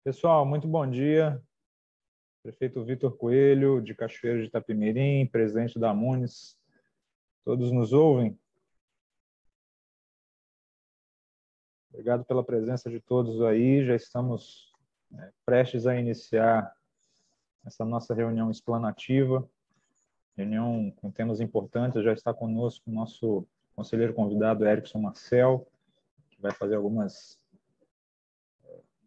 Pessoal, muito bom dia. Prefeito Vitor Coelho, de Cachoeiro de Itapemirim, presidente da Amunis. Todos nos ouvem? Obrigado pela presença de todos aí. Já estamos prestes a iniciar essa nossa reunião explanativa, reunião com temas importantes. Já está conosco o nosso conselheiro convidado, Erickson Marcel, que vai fazer algumas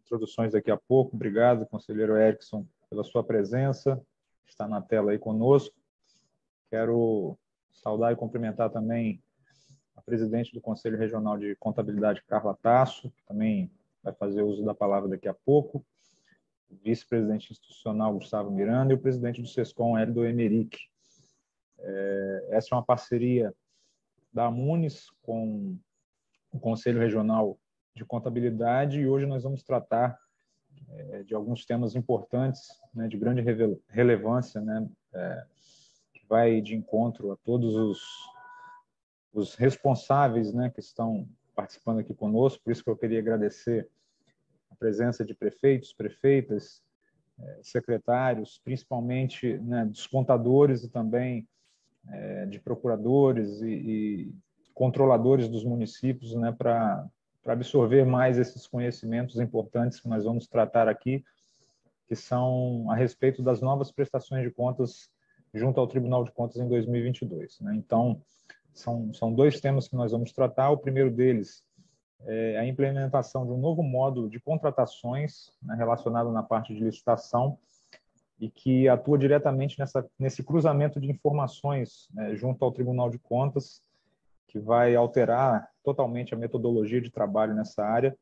introduções daqui a pouco. Obrigado, conselheiro Erickson, pela sua presença. Está na tela aí conosco. Quero saudar e cumprimentar também a presidente do Conselho Regional de Contabilidade, Carla Tasso, que também vai fazer uso da palavra daqui a pouco, o vice-presidente institucional, Gustavo Miranda, e o presidente do SESCOM, Hélio Emerick. Essa é uma parceria da Amunis com o Conselho Regional de Contabilidade, e hoje nós vamos tratar de alguns temas importantes, né, de grande relevância, né, que vai de encontro a todos os responsáveis, né, que estão participando aqui conosco. Por isso que eu queria agradecer a presença de prefeitos, prefeitas, secretários, principalmente, né, dos contadores e também de procuradores e controladores dos municípios, né, para absorver mais esses conhecimentos importantes que nós vamos tratar aqui, que são a respeito das novas prestações de contas junto ao Tribunal de Contas em 2022. Né? Então, são dois temas que nós vamos tratar. O primeiro deles é a implementação de um novo módulo de contratações, né, relacionado na parte de licitação, e que atua diretamente nesse cruzamento de informações, né, junto ao Tribunal de Contas, que vai alterar totalmente a metodologia de trabalho nessa área,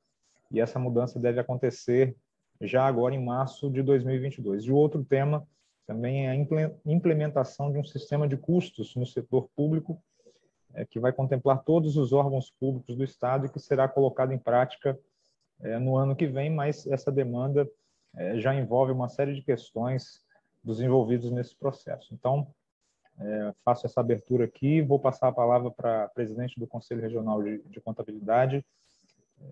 e essa mudança deve acontecer já agora em março de 2022. E o outro tema também é a implementação de um sistema de custos no setor público, que vai contemplar todos os órgãos públicos do Estado e que será colocado em prática no ano que vem, mas essa demanda já envolve uma série de questões dos envolvidos nesse processo. Então, faço essa abertura aqui, vou passar a palavra para a presidente do Conselho Regional de Contabilidade,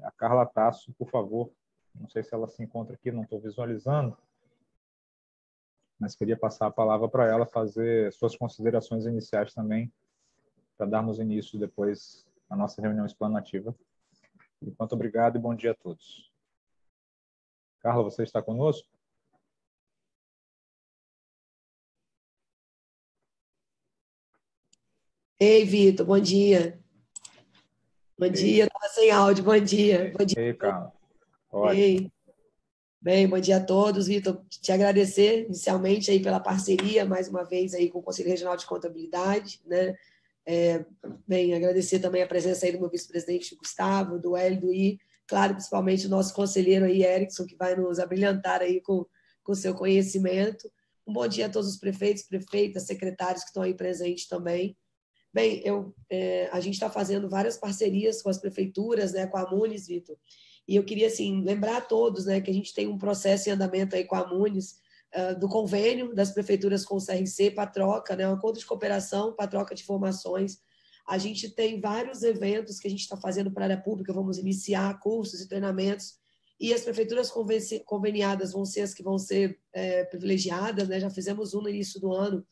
a Carla Tasso, por favor. Não sei se ela se encontra aqui, não estou visualizando, mas queria passar a palavra para ela fazer suas considerações iniciais também, para darmos início depois à nossa reunião explanativa. Enquanto obrigado e bom dia a todos. Carla, você está conosco? Ei, Vitor, bom dia. Bom dia, estava sem áudio, bom dia. Bom dia. Ei, Carla. Ótimo. Ei. Bem, bom dia a todos, Vitor. Te agradecer inicialmente aí pela parceria, mais uma vez aí com o Conselho Regional de Contabilidade, né? Bem, agradecer também a presença aí do meu vice-presidente Gustavo, do Hélio e, claro, principalmente o nosso conselheiro aí, Erickson, que vai nos abrilhantar aí com o seu conhecimento. Um bom dia a todos os prefeitos, prefeitas, secretários que estão aí presentes também. Bem, a gente está fazendo várias parcerias com as prefeituras, né, com a Amunis, Vitor, e eu queria assim, lembrar a todos, né, que a gente tem um processo em andamento aí com a Amunis, do convênio das prefeituras com o CRC para troca, né, um acordo de cooperação para troca de informações. A gente tem vários eventos que a gente está fazendo para a área pública, vamos iniciar cursos e treinamentos, e as prefeituras conveniadas vão ser as que vão ser privilegiadas, né, já fizemos um no início do ano,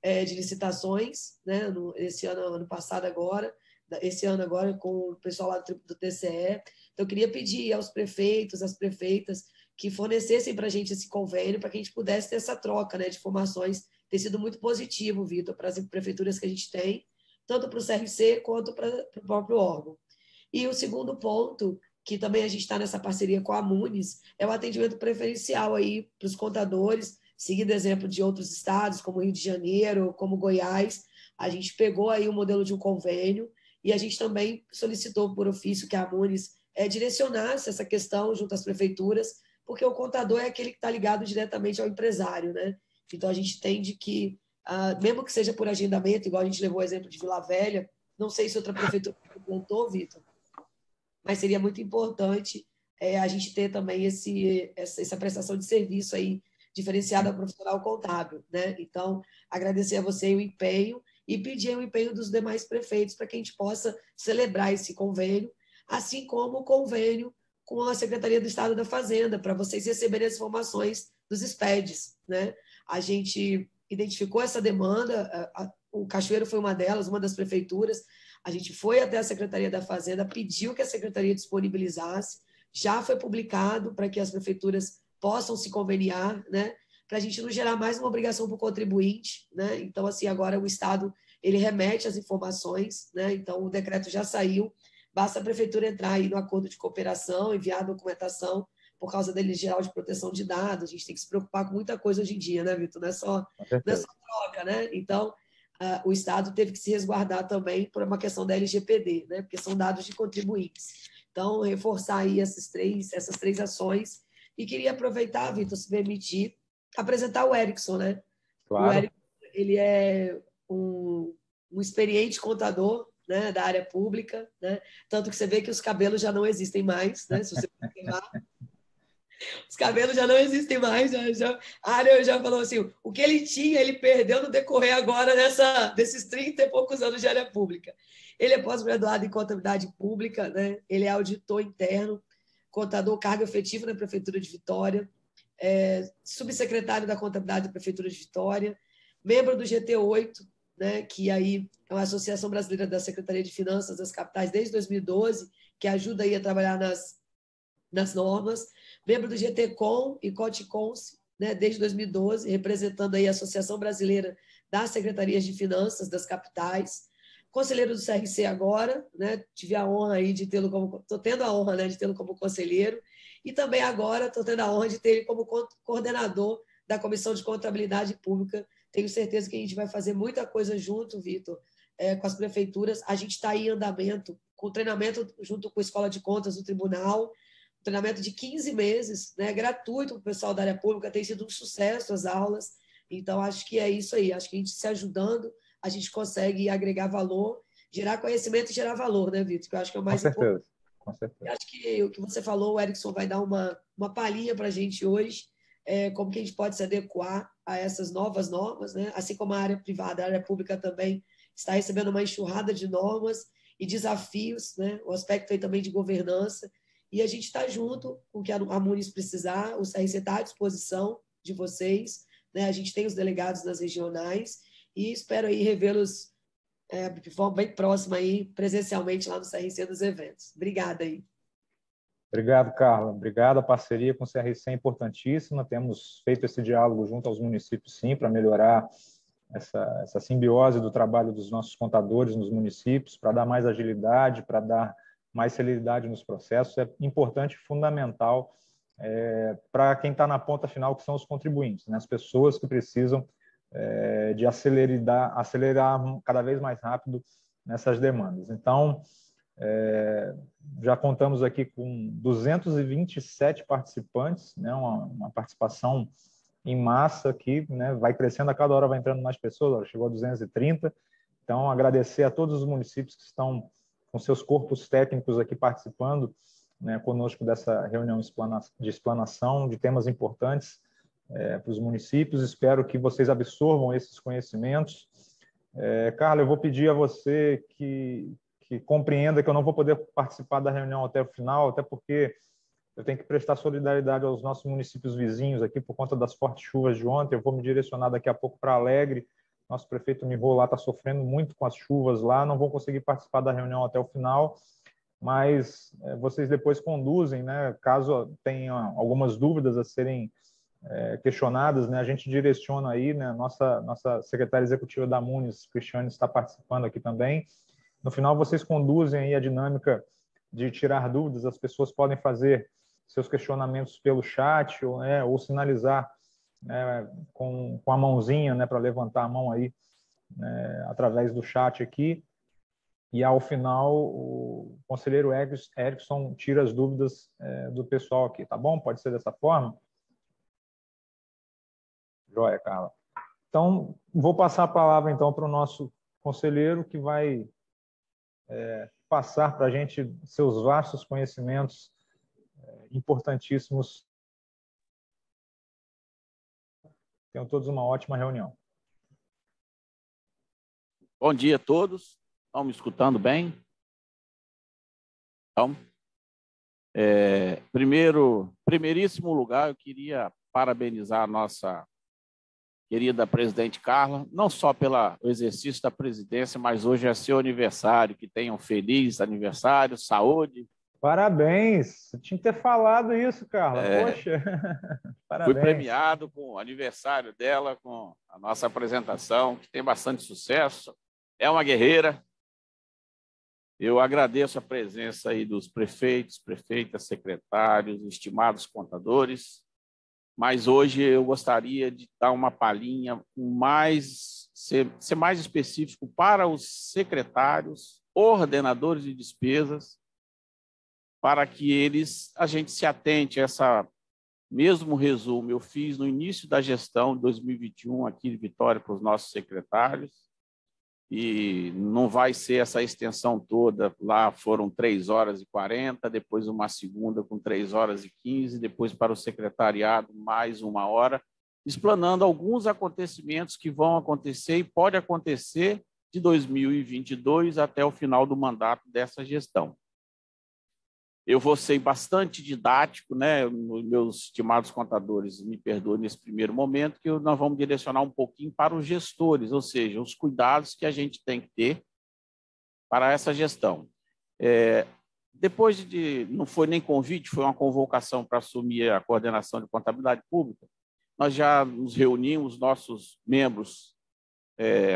de licitações, né, esse ano passado agora, esse ano agora com o pessoal lá do TCE. Então, eu queria pedir aos prefeitos, às prefeitas, que fornecessem para a gente esse convênio, para que a gente pudesse ter essa troca, né, de informações. Tem sido muito positivo, Vitor, para as prefeituras que a gente tem, tanto para o CRC quanto para o próprio órgão. E o segundo ponto, que também a gente está nessa parceria com a Amunis, é o atendimento preferencial aí para os contadores, seguindo exemplo de outros estados, como Rio de Janeiro, como Goiás. A gente pegou aí o modelo de um convênio e a gente também solicitou por ofício que a Amunis direcionasse essa questão junto às prefeituras, porque o contador é aquele que está ligado diretamente ao empresário, né? Então, a gente entende que, mesmo que seja por agendamento, igual a gente levou o exemplo de Vila Velha, não sei se outra prefeitura implantou, Vitor, mas seria muito importante a gente ter também essa prestação de serviço aí diferenciada ao profissional contábil, né? Então, agradecer a você o empenho e pedir o empenho dos demais prefeitos para que a gente possa celebrar esse convênio, assim como o convênio com a Secretaria do Estado da Fazenda, para vocês receberem as informações dos SPEDs, né? A gente identificou essa demanda, o Cachoeiro foi uma delas, uma das prefeituras. A gente foi até a Secretaria da Fazenda, pediu que a Secretaria disponibilizasse, já foi publicado para que as prefeituras possam se conveniar, né? Para a gente não gerar mais uma obrigação para o contribuinte, né? Então, assim, agora o Estado ele remete as informações, né? Então, o decreto já saiu, basta a prefeitura entrar aí no acordo de cooperação, enviar a documentação por causa da Lei Geral de Proteção de Dados. A gente tem que se preocupar com muita coisa hoje em dia, né, Vitor? Não é só troca, né? Então, o Estado teve que se resguardar também por uma questão da LGPD, né? Porque são dados de contribuintes. Então, reforçar aí essas três ações. E queria aproveitar, Vitor, se permitir, apresentar o Erickson, né? Claro. O Erickson, ele é um experiente contador, né, da área pública, né? Tanto que você vê que os cabelos já não existem mais, né? Se você observar, os cabelos já não existem mais. A área já falou assim, o que ele tinha, ele perdeu no decorrer agora desses 30 e poucos anos de área pública. Ele é pós-graduado em contabilidade pública, né? Ele é auditor interno, contador cargo efetivo na Prefeitura de Vitória, subsecretário da Contabilidade da Prefeitura de Vitória, membro do GT8, né, que aí é uma Associação Brasileira da Secretaria de Finanças das Capitais desde 2012, que ajuda aí a trabalhar nas normas, membro do GTCOM e COTICONS, né, desde 2012, representando aí a Associação Brasileira das Secretarias de Finanças das Capitais, conselheiro do CRC agora, né, tive a honra aí de tê-lo como, estou tendo a honra, né, de tê-lo como conselheiro, e também agora estou tendo a honra de ter ele como coordenador da Comissão de Contabilidade Pública. Tenho certeza que a gente vai fazer muita coisa junto, Vitor, com as prefeituras. A gente está aí em andamento, com treinamento junto com a Escola de Contas do Tribunal, treinamento de 15 meses, né, gratuito para o pessoal da área pública, tem sido um sucesso as aulas. Então, acho que é isso aí. Acho que a gente se ajudando, a gente consegue agregar valor, gerar conhecimento e gerar valor, né, Vitor? Que eu acho que é o mais importante. Com certeza. Eu acho que o que você falou, o Erickson vai dar uma palhinha para a gente hoje, como que a gente pode se adequar a essas novas normas, né? Assim como a área privada, a área pública também está recebendo uma enxurrada de normas e desafios, né? O aspecto aí também de governança, e a gente está junto com o que a Muniz precisar, o CRC está à disposição de vocês, né? A gente tem os delegados nas regionais e espero aí revê-los de forma bem próxima aí, presencialmente lá no CRC dos eventos. Obrigada aí. Obrigado, Carla. Obrigado. A parceria com o CRC é importantíssima. Temos feito esse diálogo junto aos municípios, sim, para melhorar essa simbiose do trabalho dos nossos contadores nos municípios, para dar mais agilidade, para dar mais celeridade nos processos. É importante e fundamental para quem está na ponta final, que são os contribuintes, né? As pessoas que precisam de acelerar cada vez mais rápido nessas demandas. Então, já contamos aqui com 227 participantes, né? Uma participação em massa aqui, né? Vai crescendo, a cada hora vai entrando mais pessoas, chegou a 230. Então, agradecer a todos os municípios que estão com seus corpos técnicos aqui participando, né, conosco dessa reunião de explanação de temas importantes para os municípios. Espero que vocês absorvam esses conhecimentos. Carla, eu vou pedir a você que compreenda que eu não vou poder participar da reunião até o final, até porque eu tenho que prestar solidariedade aos nossos municípios vizinhos aqui por conta das fortes chuvas de ontem. Eu vou me direcionar daqui a pouco para Alegre. Nosso prefeito Miho lá está sofrendo muito com as chuvas lá, não vou conseguir participar da reunião até o final, mas vocês depois conduzem, né? Caso tenha algumas dúvidas a serem questionadas, né? A gente direciona aí, né? Nossa secretária executiva da Muniz, Cristiane, está participando aqui também. No final, vocês conduzem aí a dinâmica de tirar dúvidas, as pessoas podem fazer seus questionamentos pelo chat ou sinalizar com a mãozinha, né, para levantar a mão aí através do chat aqui. E ao final, o conselheiro Erickson tira as dúvidas do pessoal aqui, tá bom? Pode ser dessa forma? Joia, Carla. Então, vou passar a palavra então para o nosso conselheiro, que vai passar para a gente seus vastos conhecimentos importantíssimos. Tenham todos uma ótima reunião. Bom dia a todos. Estão me escutando bem? Então, Primeiríssimo lugar, eu queria parabenizar a nossa querida presidente Carla, não só pelo exercício da presidência, mas hoje é seu aniversário, que tenha um feliz aniversário, saúde. Parabéns! Você tinha que ter falado isso, Carla. Poxa, fui parabéns. premiado com o aniversário dela, com a nossa apresentação, que tem bastante sucesso. É uma guerreira. Eu agradeço a presença aí dos prefeitos, prefeitas, secretários, estimados contadores, mas hoje eu gostaria de dar uma palhinha ser mais específico para os secretários, ordenadores de despesas, para que a gente se atente a essa mesmo resumo eu fiz no início da gestão de 2021 aqui de Vitória para os nossos secretários, e não vai ser essa extensão toda. Lá foram 3h40, depois uma segunda com 3h15, depois para o secretariado mais 1 hora, explanando alguns acontecimentos que vão acontecer e pode acontecer de 2022 até o final do mandato dessa gestão. Eu vou ser bastante didático, né? Meus estimados contadores, me perdoem nesse primeiro momento, que nós vamos direcionar um pouquinho para os gestores, ou seja, os cuidados que a gente tem que ter para essa gestão. Depois não foi nem convite, foi uma convocação para assumir a coordenação de contabilidade pública, nós já nos reunimos, nossos membros,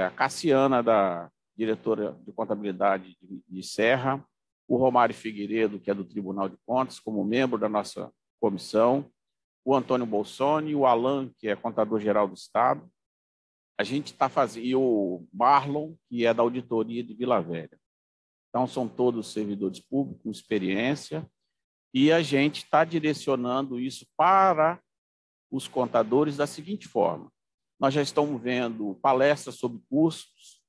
a Cassiana, da diretora de contabilidade de Serra, o Romário Figueiredo, que é do Tribunal de Contas, como membro da nossa comissão, o Antônio Bolsoni e o Alan, que é contador-geral do Estado. A gente está fazendo, e o Marlon, que é da auditoria de Vila Velha. Então, são todos servidores públicos com experiência, e a gente está direcionando isso para os contadores da seguinte forma: nós já estamos vendo palestras sobre custos,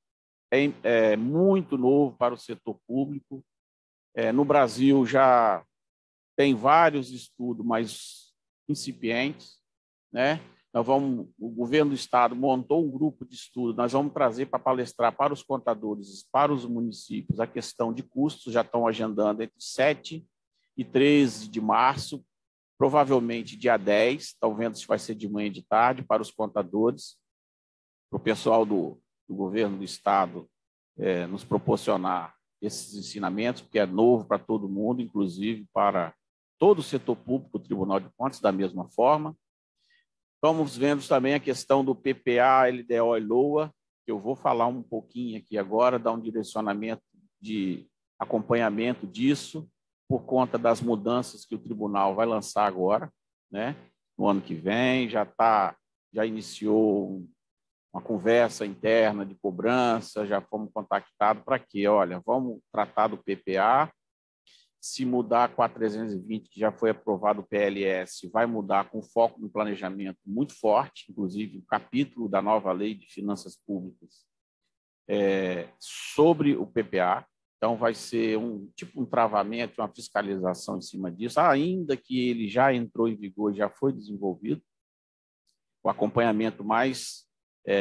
é muito novo para o setor público. No Brasil já tem vários estudos mais incipientes, né? O governo do estado montou um grupo de estudo, nós vamos trazer para palestrar para os contadores, para os municípios, a questão de custos, já estão agendando entre 7 e 13 de março, provavelmente dia 10, estão vendo se vai ser de manhã e de tarde, para os contadores, para o pessoal do governo do estado nos proporcionar esses ensinamentos, porque é novo para todo mundo, inclusive para todo o setor público, o Tribunal de Contas, da mesma forma. Estamos vendo também a questão do PPA, LDO e LOA, que eu vou falar um pouquinho aqui agora, dar um direcionamento de acompanhamento disso, por conta das mudanças que o tribunal vai lançar agora, né? No ano que vem, já iniciou uma conversa interna de cobrança, já fomos contactados para quê? Olha, vamos tratar do PPA, se mudar a 4320, que já foi aprovado o PLS, vai mudar com foco no planejamento muito forte, inclusive o capítulo da nova lei de finanças públicas sobre o PPA. Então, vai ser um travamento, uma fiscalização em cima disso, ainda que ele já entrou em vigor, já foi desenvolvido, o acompanhamento mais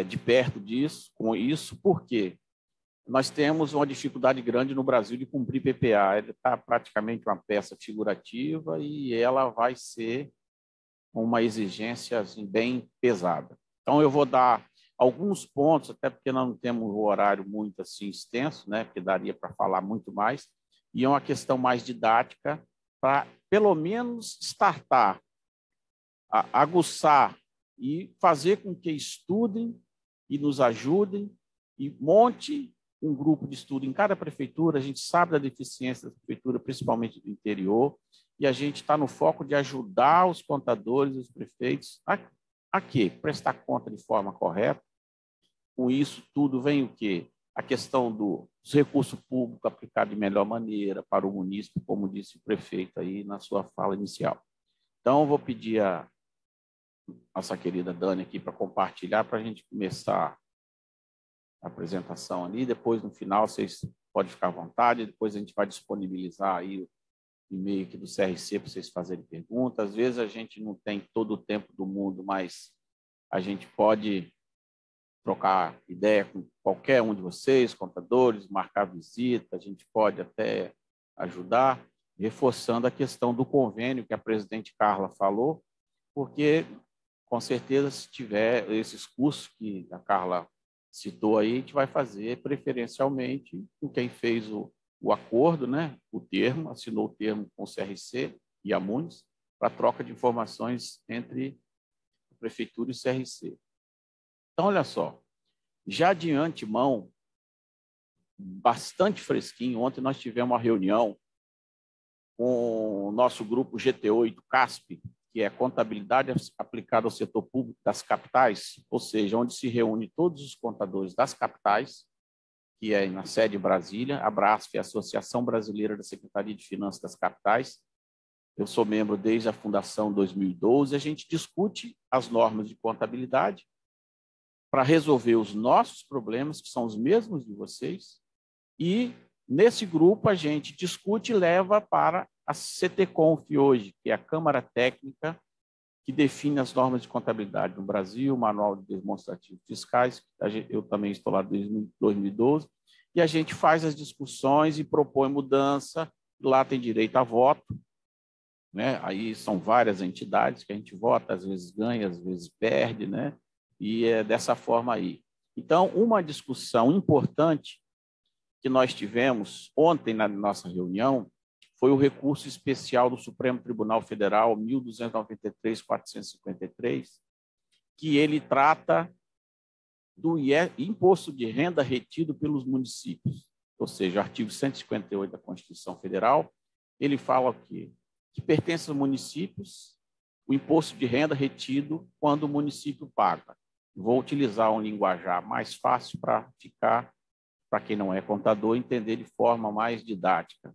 de perto disso, com isso, porque nós temos uma dificuldade grande no Brasil de cumprir PPA. Ele está praticamente uma peça figurativa e ela vai ser uma exigência assim, bem pesada. Então, eu vou dar alguns pontos, até porque nós não temos um horário muito assim extenso, né, que daria para falar muito mais, e é uma questão mais didática para, pelo menos, startar, aguçar e fazer com que estudem e nos ajudem e monte um grupo de estudo em cada prefeitura. A gente sabe da deficiência da prefeitura, principalmente do interior, e a gente está no foco de ajudar os contadores e os prefeitos a quê? Prestar conta de forma correta. Com isso tudo vem o quê? A questão dos recursos públicos aplicados de melhor maneira para o município, como disse o prefeito aí na sua fala inicial. Então, eu vou pedir a nossa querida Dani aqui para compartilhar, para a gente começar a apresentação ali. Depois, no final, vocês podem ficar à vontade. Depois a gente vai disponibilizar aí o e-mail aqui do CRC para vocês fazerem perguntas. Às vezes a gente não tem todo o tempo do mundo, mas a gente pode trocar ideia com qualquer um de vocês, contadores, marcar visita, a gente pode até ajudar. reforçando a questão do convênio que a presidente Carla falou, porque, com certeza, se tiver esses cursos que a Carla citou aí, a gente vai fazer preferencialmente com quem fez o acordo, né? O termo, assinou o termo com o CRC e a Munis, para troca de informações entre a Prefeitura e o CRC. Então, olha só, já de antemão, bastante fresquinho, ontem nós tivemos uma reunião com o nosso grupo GT8 CASP, que é Contabilidade Aplicada ao Setor Público das Capitais, ou seja, onde se reúne todos os contadores das capitais, que é na sede Brasília, a BRASF é a Associação Brasileira da Secretaria de Finanças das Capitais. Eu sou membro desde a fundação em 2012, a gente discute as normas de contabilidade para resolver os nossos problemas, que são os mesmos de vocês, e nesse grupo a gente discute e leva para a CTConf hoje, que é a Câmara Técnica que define as normas de contabilidade no Brasil, o Manual de Demonstrativos Fiscais, eu também estou lá desde 2012, e a gente faz as discussões e propõe mudança, lá tem direito a voto, né? Aí são várias entidades que a gente vota, às vezes ganha, às vezes perde, né? E é dessa forma aí. Então, uma discussão importante que nós tivemos ontem na nossa reunião foi o recurso especial do Supremo Tribunal Federal 1293.453, que ele trata do imposto de renda retido pelos municípios, ou seja, o artigo 158 da Constituição Federal, ele fala que pertence aos municípios o imposto de renda retido quando o município paga. Vou utilizar um linguajar mais fácil para ficar, para quem não é contador, entender de forma mais didática.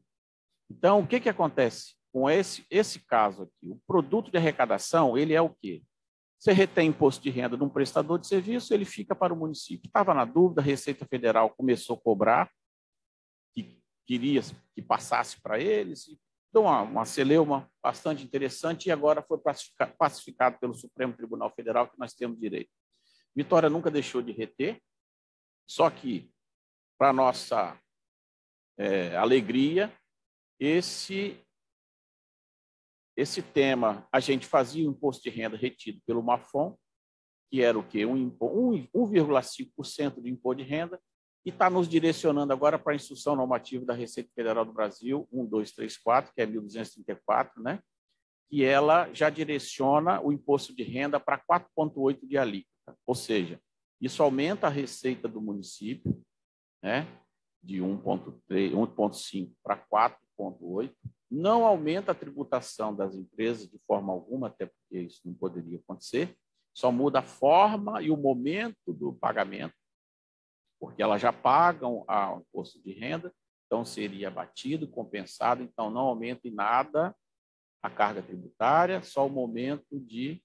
Então, o que acontece com esse caso aqui? O produto de arrecadação, ele é o quê? Você retém imposto de renda de um prestador de serviço, ele fica para o município. Estava na dúvida, a Receita Federal começou a cobrar, que queria que passasse para eles, então uma celeuma bastante interessante, e agora foi pacificado pelo Supremo Tribunal Federal, que nós temos direito. Vitória nunca deixou de reter, só que, para nossa alegria, esse tema, a gente fazia o imposto de renda retido pelo MAFON, que era o quê? 1,5% de imposto de renda, e está nos direcionando agora para a Instrução Normativa da Receita Federal do Brasil, 1234, que é 1234, né? E ela já direciona o imposto de renda para 4,8% de alíquota, ou seja, isso aumenta a receita do município, né? De 1,5 para 4,8, não aumenta a tributação das empresas de forma alguma, até porque isso não poderia acontecer, só muda a forma e o momento do pagamento, porque elas já pagam o imposto de renda, então seria abatido, compensado, então não aumenta em nada a carga tributária, só o momento de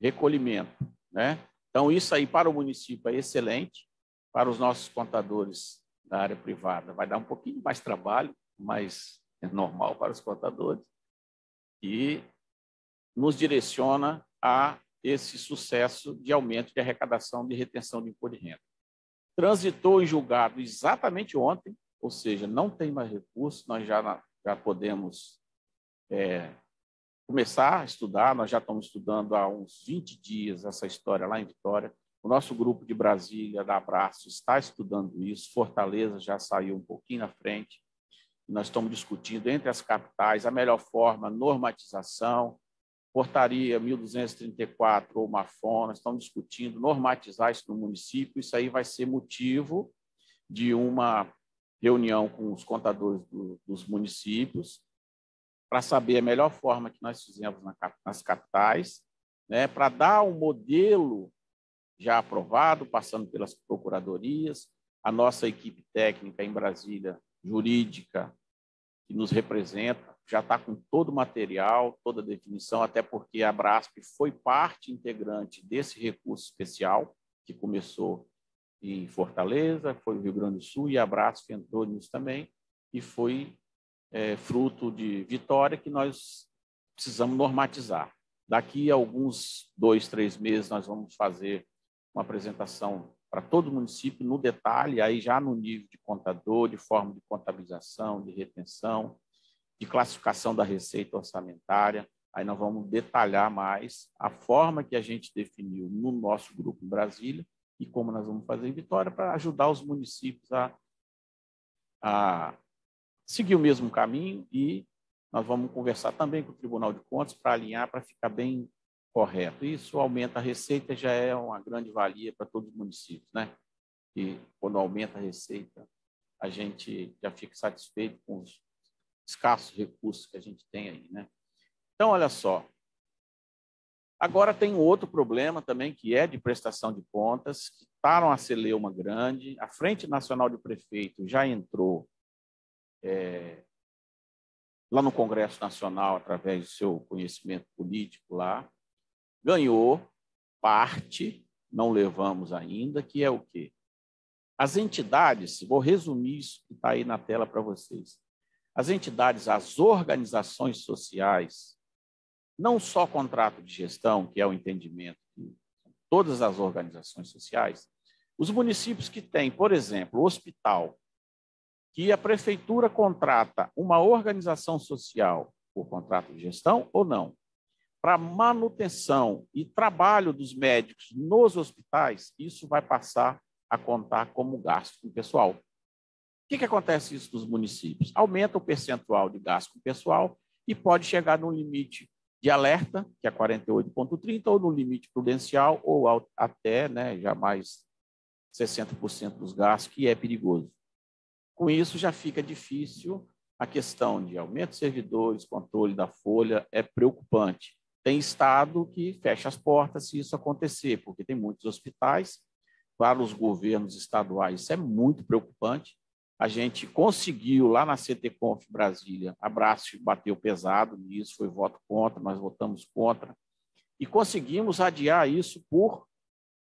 recolhimento, né? Então isso aí para o município é excelente, para os nossos contadores da área privada vai dar um pouquinho mais trabalho, mas é normal para os contadores, e nos direciona a esse sucesso de aumento de arrecadação de retenção de imposto de renda. Transitou em julgado exatamente ontem, ou seja, não tem mais recurso, nós já podemos começar a estudar, nós já estamos estudando há uns 20 dias essa história lá em Vitória. O nosso grupo de Brasília, da Abraço, está estudando isso, Fortaleza já saiu um pouquinho na frente, nós estamos discutindo entre as capitais a melhor forma, normatização, portaria 1234 ou MAFON, nós estamos discutindo normatizar isso no município, isso aí vai ser motivo de uma reunião com os contadores dos municípios, para saber a melhor forma que nós fizemos nas capitais, né, para dar um modelo já aprovado, passando pelas procuradorias, a nossa equipe técnica em Brasília, jurídica, que nos representa, já está com todo o material, toda a definição, até porque a Brasp foi parte integrante desse recurso especial, que começou em Fortaleza, foi no Rio Grande do Sul, e a Brasp entrou nisso também, e foi fruto de Vitória, que nós precisamos normatizar. Daqui a alguns 2, 3 meses, nós vamos fazer uma apresentação para todo o município, no detalhe, aí já no nível de contador, de forma de contabilização, de retenção, de classificação da receita orçamentária. Aí nós vamos detalhar mais a forma que a gente definiu no nosso grupo em Brasília e como nós vamos fazer em Vitória para ajudar os municípios a seguir o mesmo caminho, e nós vamos conversar também com o Tribunal de Contas para alinhar, para ficar bem correto. Isso aumenta a receita, já é uma grande valia para todos os municípios, né? E quando aumenta a receita, a gente já fica satisfeito com os escassos recursos que a gente tem aí, né? Então, olha só. Agora tem outro problema também, que é de prestação de contas, que está numa celeuma grande. A Frente Nacional de Prefeitos já entrou lá no Congresso Nacional, através do seu conhecimento político lá, ganhou parte, não levamos ainda, que é o quê? As entidades, vou resumir isso que está aí na tela para vocês. As entidades, as organizações sociais, não só contrato de gestão, que é o entendimento de todas as organizações sociais, os municípios que têm, por exemplo, hospital, que a prefeitura contrata uma organização social por contrato de gestão ou não, para manutenção e trabalho dos médicos nos hospitais, isso vai passar a contar como gasto com pessoal. O que acontece isso nos municípios? Aumenta o percentual de gasto com pessoal e pode chegar num limite de alerta, que é 48,30, ou no limite prudencial, ou até, né, já mais 60% dos gastos, que é perigoso. Com isso, já fica difícil a questão de aumento de servidores, controle da folha, é preocupante. Tem estado que fecha as portas se isso acontecer, porque tem muitos hospitais, para os governos estaduais isso é muito preocupante. A gente conseguiu, lá na CTConf Brasília, a Brasf bateu pesado nisso, foi voto contra, nós votamos contra, e conseguimos adiar isso por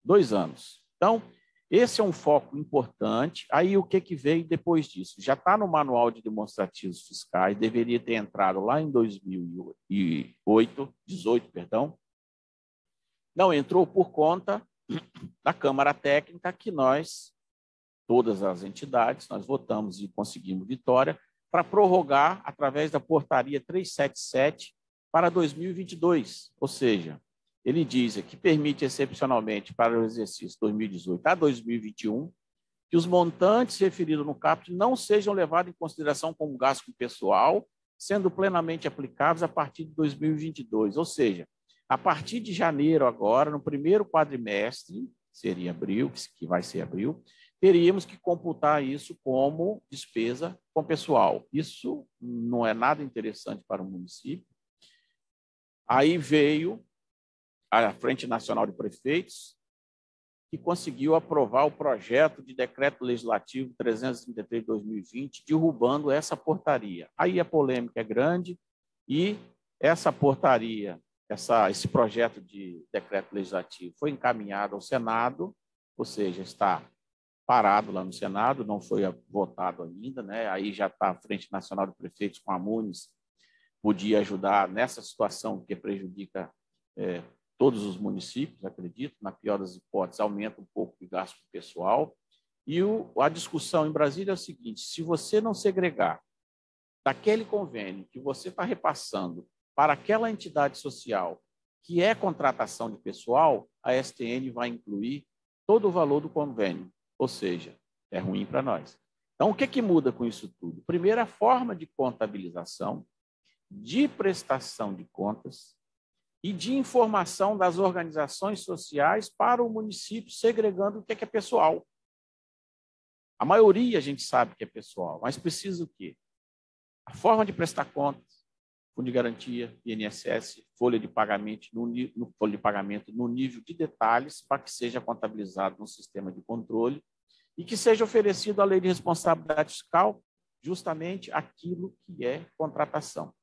2 anos. Então, esse é um foco importante. Aí, o que veio depois disso? Já está no Manual de Demonstrativos Fiscais, deveria ter entrado lá em 2018, perdão. Não entrou por conta da Câmara Técnica, que nós, todas as entidades, nós votamos e conseguimos vitória para prorrogar através da portaria 377 para 2022, ou seja, ele diz que permite excepcionalmente para o exercício 2018 a 2021 que os montantes referidos no caput não sejam levados em consideração como gasto com pessoal, sendo plenamente aplicáveis a partir de 2022, ou seja, a partir de janeiro agora, no primeiro quadrimestre, seria abril, que vai ser abril, teríamos que computar isso como despesa com pessoal. Isso não é nada interessante para o município. Aí veio a Frente Nacional de Prefeitos, que conseguiu aprovar o projeto de decreto legislativo 333 de 2020, derrubando essa portaria. Aí a polêmica é grande e essa portaria, esse projeto de decreto legislativo foi encaminhado ao Senado, ou seja, está parado lá no Senado, não foi votado ainda, né? Aí já está a Frente Nacional de Prefeitos com a Muniz, podia ajudar nessa situação que prejudica todos os municípios, acredito, na pior das hipóteses, aumenta um pouco o gasto pessoal. E a discussão em Brasília é o seguinte: se você não segregar daquele convênio que você está repassando para aquela entidade social que é contratação de pessoal, a STN vai incluir todo o valor do convênio, ou seja, é ruim para nós. Então, o que muda com isso tudo? Primeiro, a forma de contabilização, de prestação de contas e de informação das organizações sociais para o município, segregando o que é pessoal. A maioria a gente sabe que é pessoal, mas precisa o quê? A forma de prestar contas, fundo de garantia, INSS, folha de pagamento no nível de detalhes, para que seja contabilizado no sistema de controle e que seja oferecido a lei de responsabilidade fiscal, justamente aquilo que é contratação.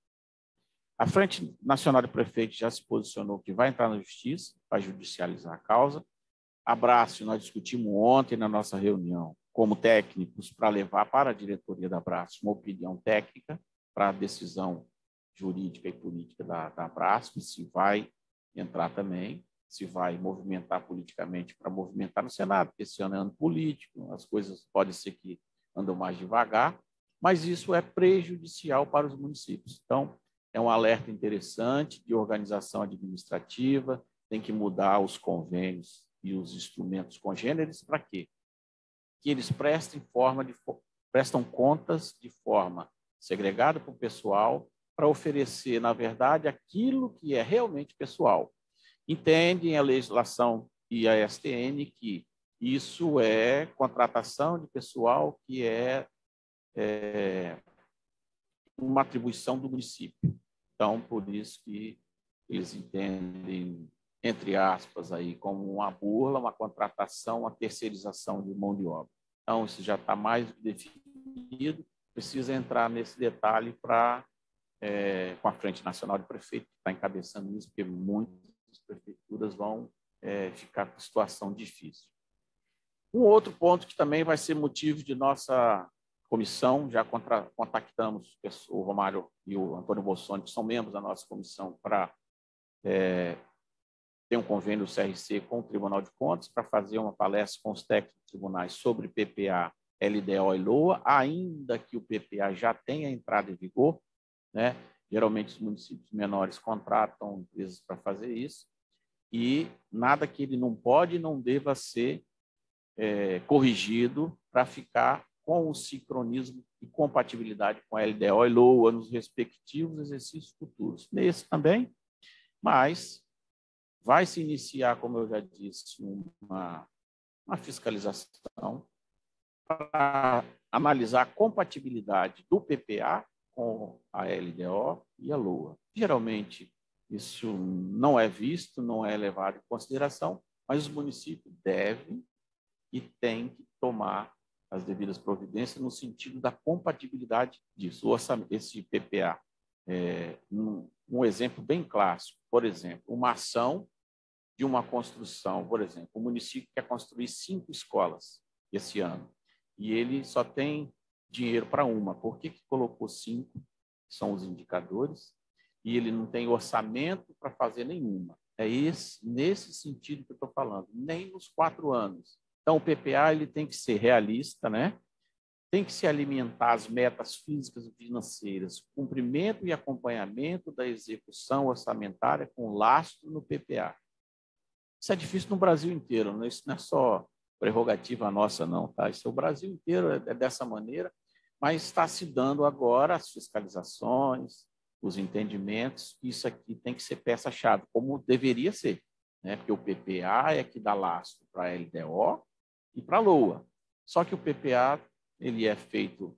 A Frente Nacional de Prefeitos já se posicionou que vai entrar na justiça para judicializar a causa. A Brasf, nós discutimos ontem na nossa reunião, como técnicos, para levar para a diretoria da Brasf uma opinião técnica para a decisão jurídica e política da Brasf, se vai entrar também, se vai movimentar politicamente para movimentar no Senado, porque esse ano é ano político, as coisas podem ser que andam mais devagar, mas isso é prejudicial para os municípios. Então, é um alerta interessante de organização administrativa, tem que mudar os convênios e os instrumentos congêneres para quê? Que eles prestam contas de forma segregada para o pessoal, para oferecer, na verdade, aquilo que é realmente pessoal. Entendem a legislação e a STN que isso é contratação de pessoal que é uma atribuição do município. Então, por isso que eles entendem, entre aspas, aí, como uma burla, uma contratação, uma terceirização de mão de obra. Então, isso já está mais definido, precisa entrar nesse detalhe com a Frente Nacional de Prefeitos, que está encabeçando isso, porque muitas prefeituras vão ficar com situação difícil. Um outro ponto que também vai ser motivo de nossa comissão, já contactamos o Romário e o Antônio Bolsoni, que são membros da nossa comissão, para ter um convênio do CRC com o Tribunal de Contas, para fazer uma palestra com os técnicos tribunais sobre PPA, LDO e LOA, ainda que o PPA já tenha entrado em vigor, né? Geralmente os municípios menores contratam empresas para fazer isso, e nada que ele não pode e não deva ser corrigido para ficar com o sincronismo e compatibilidade com a LDO e LOA nos respectivos exercícios futuros. Nesse também, mas vai se iniciar, como eu já disse, uma fiscalização para analisar a compatibilidade do PPA com a LDO e a LOA. Geralmente, isso não é visto, não é levado em consideração, mas os municípios devem e têm que tomar as devidas providências no sentido da compatibilidade disso. Esse PPA, um exemplo bem clássico, por exemplo, uma ação de uma construção, por exemplo, o município quer construir 5 escolas esse ano, e ele só tem dinheiro para uma. Por que colocou 5? São os indicadores, e ele não tem orçamento para fazer nenhuma. É nesse sentido que eu estou falando, nem nos 4 anos. Então, o PPA ele tem que ser realista, né? Tem que se alimentar as metas físicas e financeiras, cumprimento e acompanhamento da execução orçamentária com lastro no PPA. Isso é difícil no Brasil inteiro, né? Isso não é só prerrogativa nossa, não, tá? Isso é o Brasil inteiro, é dessa maneira, mas está se dando agora as fiscalizações, os entendimentos, isso aqui tem que ser peça-chave, como deveria ser, né? Porque o PPA é que dá lastro para a LDO e para a LOA. Só que o PPA ele é feito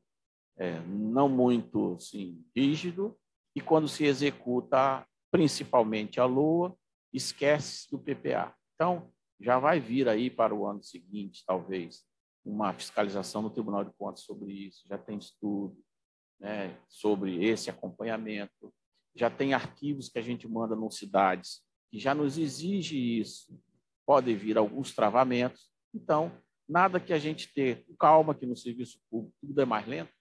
não muito assim, rígido, e quando se executa principalmente a LOA, esquece do PPA. Então, já vai vir aí para o ano seguinte, talvez, uma fiscalização no Tribunal de Contas sobre isso, já tem estudo, né, sobre esse acompanhamento, já tem arquivos que a gente manda nas cidades que já nos exige isso, pode vir alguns travamentos, então, nada que a gente ter calma, que no serviço público tudo é mais lento,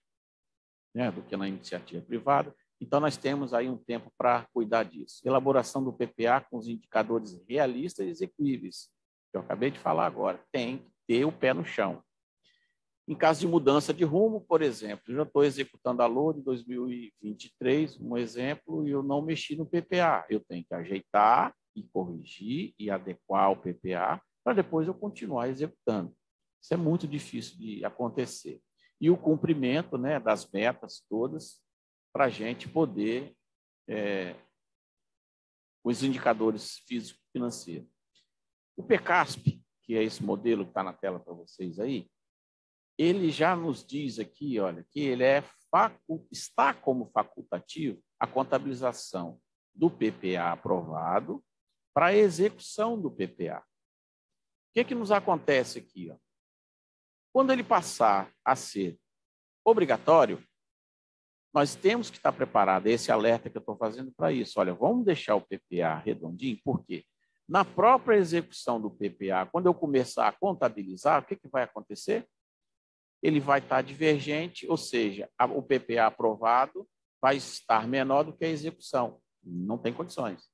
né, do que na iniciativa privada. Então, nós temos aí um tempo para cuidar disso. Elaboração do PPA com os indicadores realistas e execuíveis, que eu acabei de falar agora, tem que ter o pé no chão. Em caso de mudança de rumo, por exemplo, eu já estou executando a LOA de 2023, um exemplo, e eu não mexi no PPA. Eu tenho que ajeitar e corrigir e adequar o PPA para depois eu continuar executando. Isso é muito difícil de acontecer. E o cumprimento, né, das metas todas, para a gente poder, os indicadores físico-financeiros. O PECASP, que é esse modelo que está na tela para vocês aí, ele já nos diz aqui, olha, que ele está como facultativo a contabilização do PPA aprovado para a execução do PPA. O que nos acontece aqui? Ó? Quando ele passar a ser obrigatório, nós temos que estar preparados, esse alerta que eu estou fazendo para isso. Olha, vamos deixar o PPA redondinho, por quê? Na própria execução do PPA, quando eu começar a contabilizar, o que vai acontecer? Ele vai estar divergente, ou seja, o PPA aprovado vai estar menor do que a execução. Não tem condições.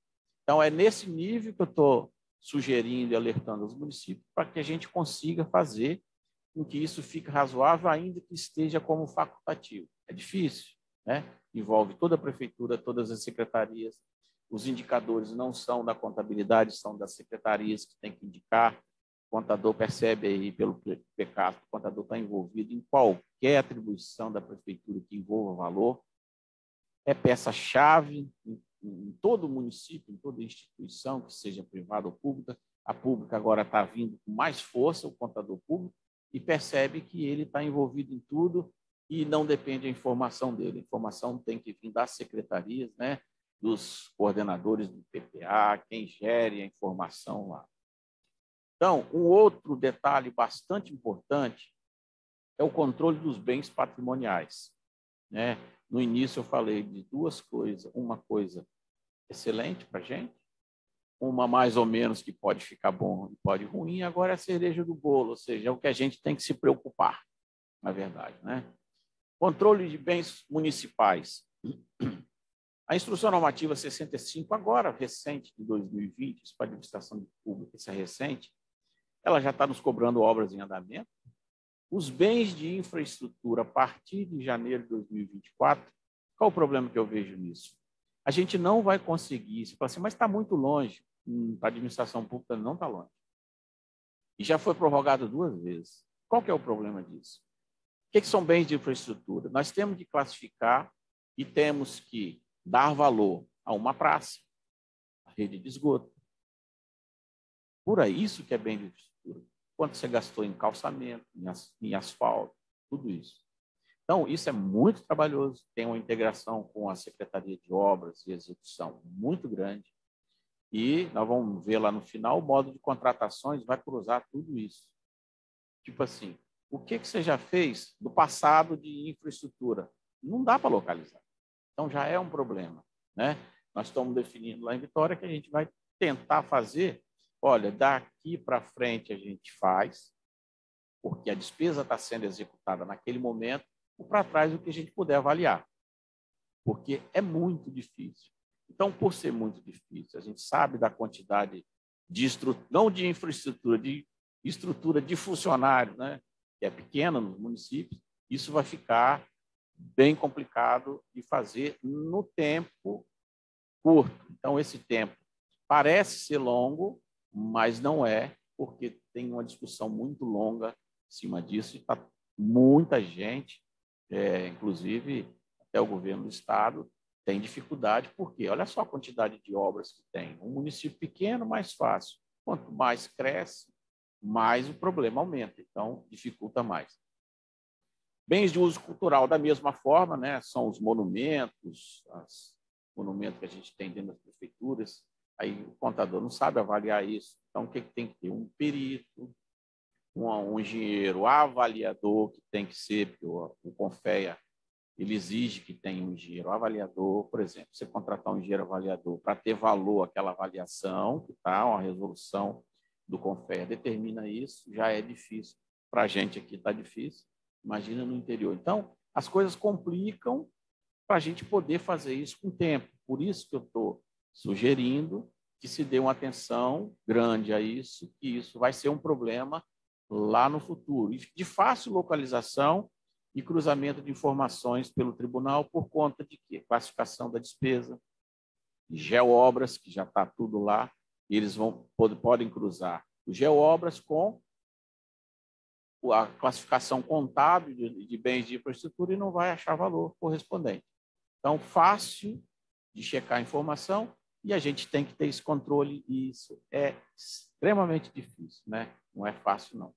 Então, é nesse nível que eu estou sugerindo e alertando os municípios para que a gente consiga fazer com que isso fique razoável, ainda que esteja como facultativo. É difícil, né? Envolve toda a prefeitura, todas as secretarias. Os indicadores não são da contabilidade, são das secretarias que tem que indicar. O contador percebe aí pelo PCAF, o contador está envolvido em qualquer atribuição da prefeitura que envolva valor. É peça-chave em todo município, em toda instituição, que seja privada ou pública. A pública agora está vindo com mais força, o contador público, e percebe que ele está envolvido em tudo e não depende da informação dele. A informação tem que vir das secretarias, né, dos coordenadores do PPA, quem gere a informação lá. Então, um outro detalhe bastante importante é o controle dos bens patrimoniais, né? No início eu falei de duas coisas, uma coisa excelente para a gente, uma mais ou menos que pode ficar bom e pode ruim, agora é a cereja do bolo, ou seja, é o que a gente tem que se preocupar, na verdade, né? Controle de bens municipais. A Instrução Normativa 65, agora recente, de 2020, isso para a administração pública, isso é recente, ela já está nos cobrando obras em andamento. Os bens de infraestrutura, a partir de janeiro de 2024, qual o problema que eu vejo nisso? A gente não vai conseguir, você fala assim, mas está muito longe. A administração pública não está longe. E já foi prorrogado 2 vezes. Qual que é o problema disso? O que são bens de infraestrutura? Nós temos que classificar e temos que dar valor a uma praça, a rede de esgoto. Por aí, isso que é bem de infraestrutura. Quanto você gastou em calçamento, em asfalto, tudo isso. Então, isso é muito trabalhoso, tem uma integração com a Secretaria de Obras e Execução muito grande, e nós vamos ver lá no final, o modo de contratações vai cruzar tudo isso. Tipo assim, o que você já fez do passado de infraestrutura? Não dá para localizar. Então, já é um problema, né? Nós estamos definindo lá em Vitória que a gente vai tentar fazer, olha, daqui para frente a gente faz, porque a despesa está sendo executada naquele momento, ou para trás o que a gente puder avaliar, porque é muito difícil. Então, por ser muito difícil, a gente sabe da quantidade de estrutura, não de infraestrutura, de estrutura de funcionários, né, que é pequena nos municípios, isso vai ficar bem complicado de fazer no tempo curto. Então, esse tempo parece ser longo, mas não é, porque tem uma discussão muito longa em cima disso, e está muita gente, inclusive até o governo do estado, tem dificuldade, porque olha só a quantidade de obras que tem. Um município pequeno, mais fácil. Quanto mais cresce, mais o problema aumenta, então dificulta mais. Bens de uso cultural, da mesma forma, né? São os monumentos, os monumentos que a gente tem dentro das prefeituras. Aí o contador não sabe avaliar isso. Então, o que tem que ter? Um perito, um engenheiro avaliador, que tem que ser, porque o CONFEA ele exige que tenha um engenheiro avaliador, por exemplo, você contratar um engenheiro avaliador para ter valor aquela avaliação, que está uma resolução do CONFEA determina isso, já é difícil. Para a gente aqui está difícil, imagina no interior. Então, as coisas complicam para a gente poder fazer isso com tempo. Por isso que eu estou sugerindo que se dê uma atenção grande a isso, que isso vai ser um problema lá no futuro. E de fácil localização e cruzamento de informações pelo tribunal por conta de quê? Classificação da despesa, geoobras, que já está tudo lá, e eles podem cruzar o geoobras com a classificação contábil de bens de infraestrutura e não vai achar valor correspondente. Então, fácil de checar a informação e a gente tem que ter esse controle e isso é extremamente difícil, né? Não é fácil, não.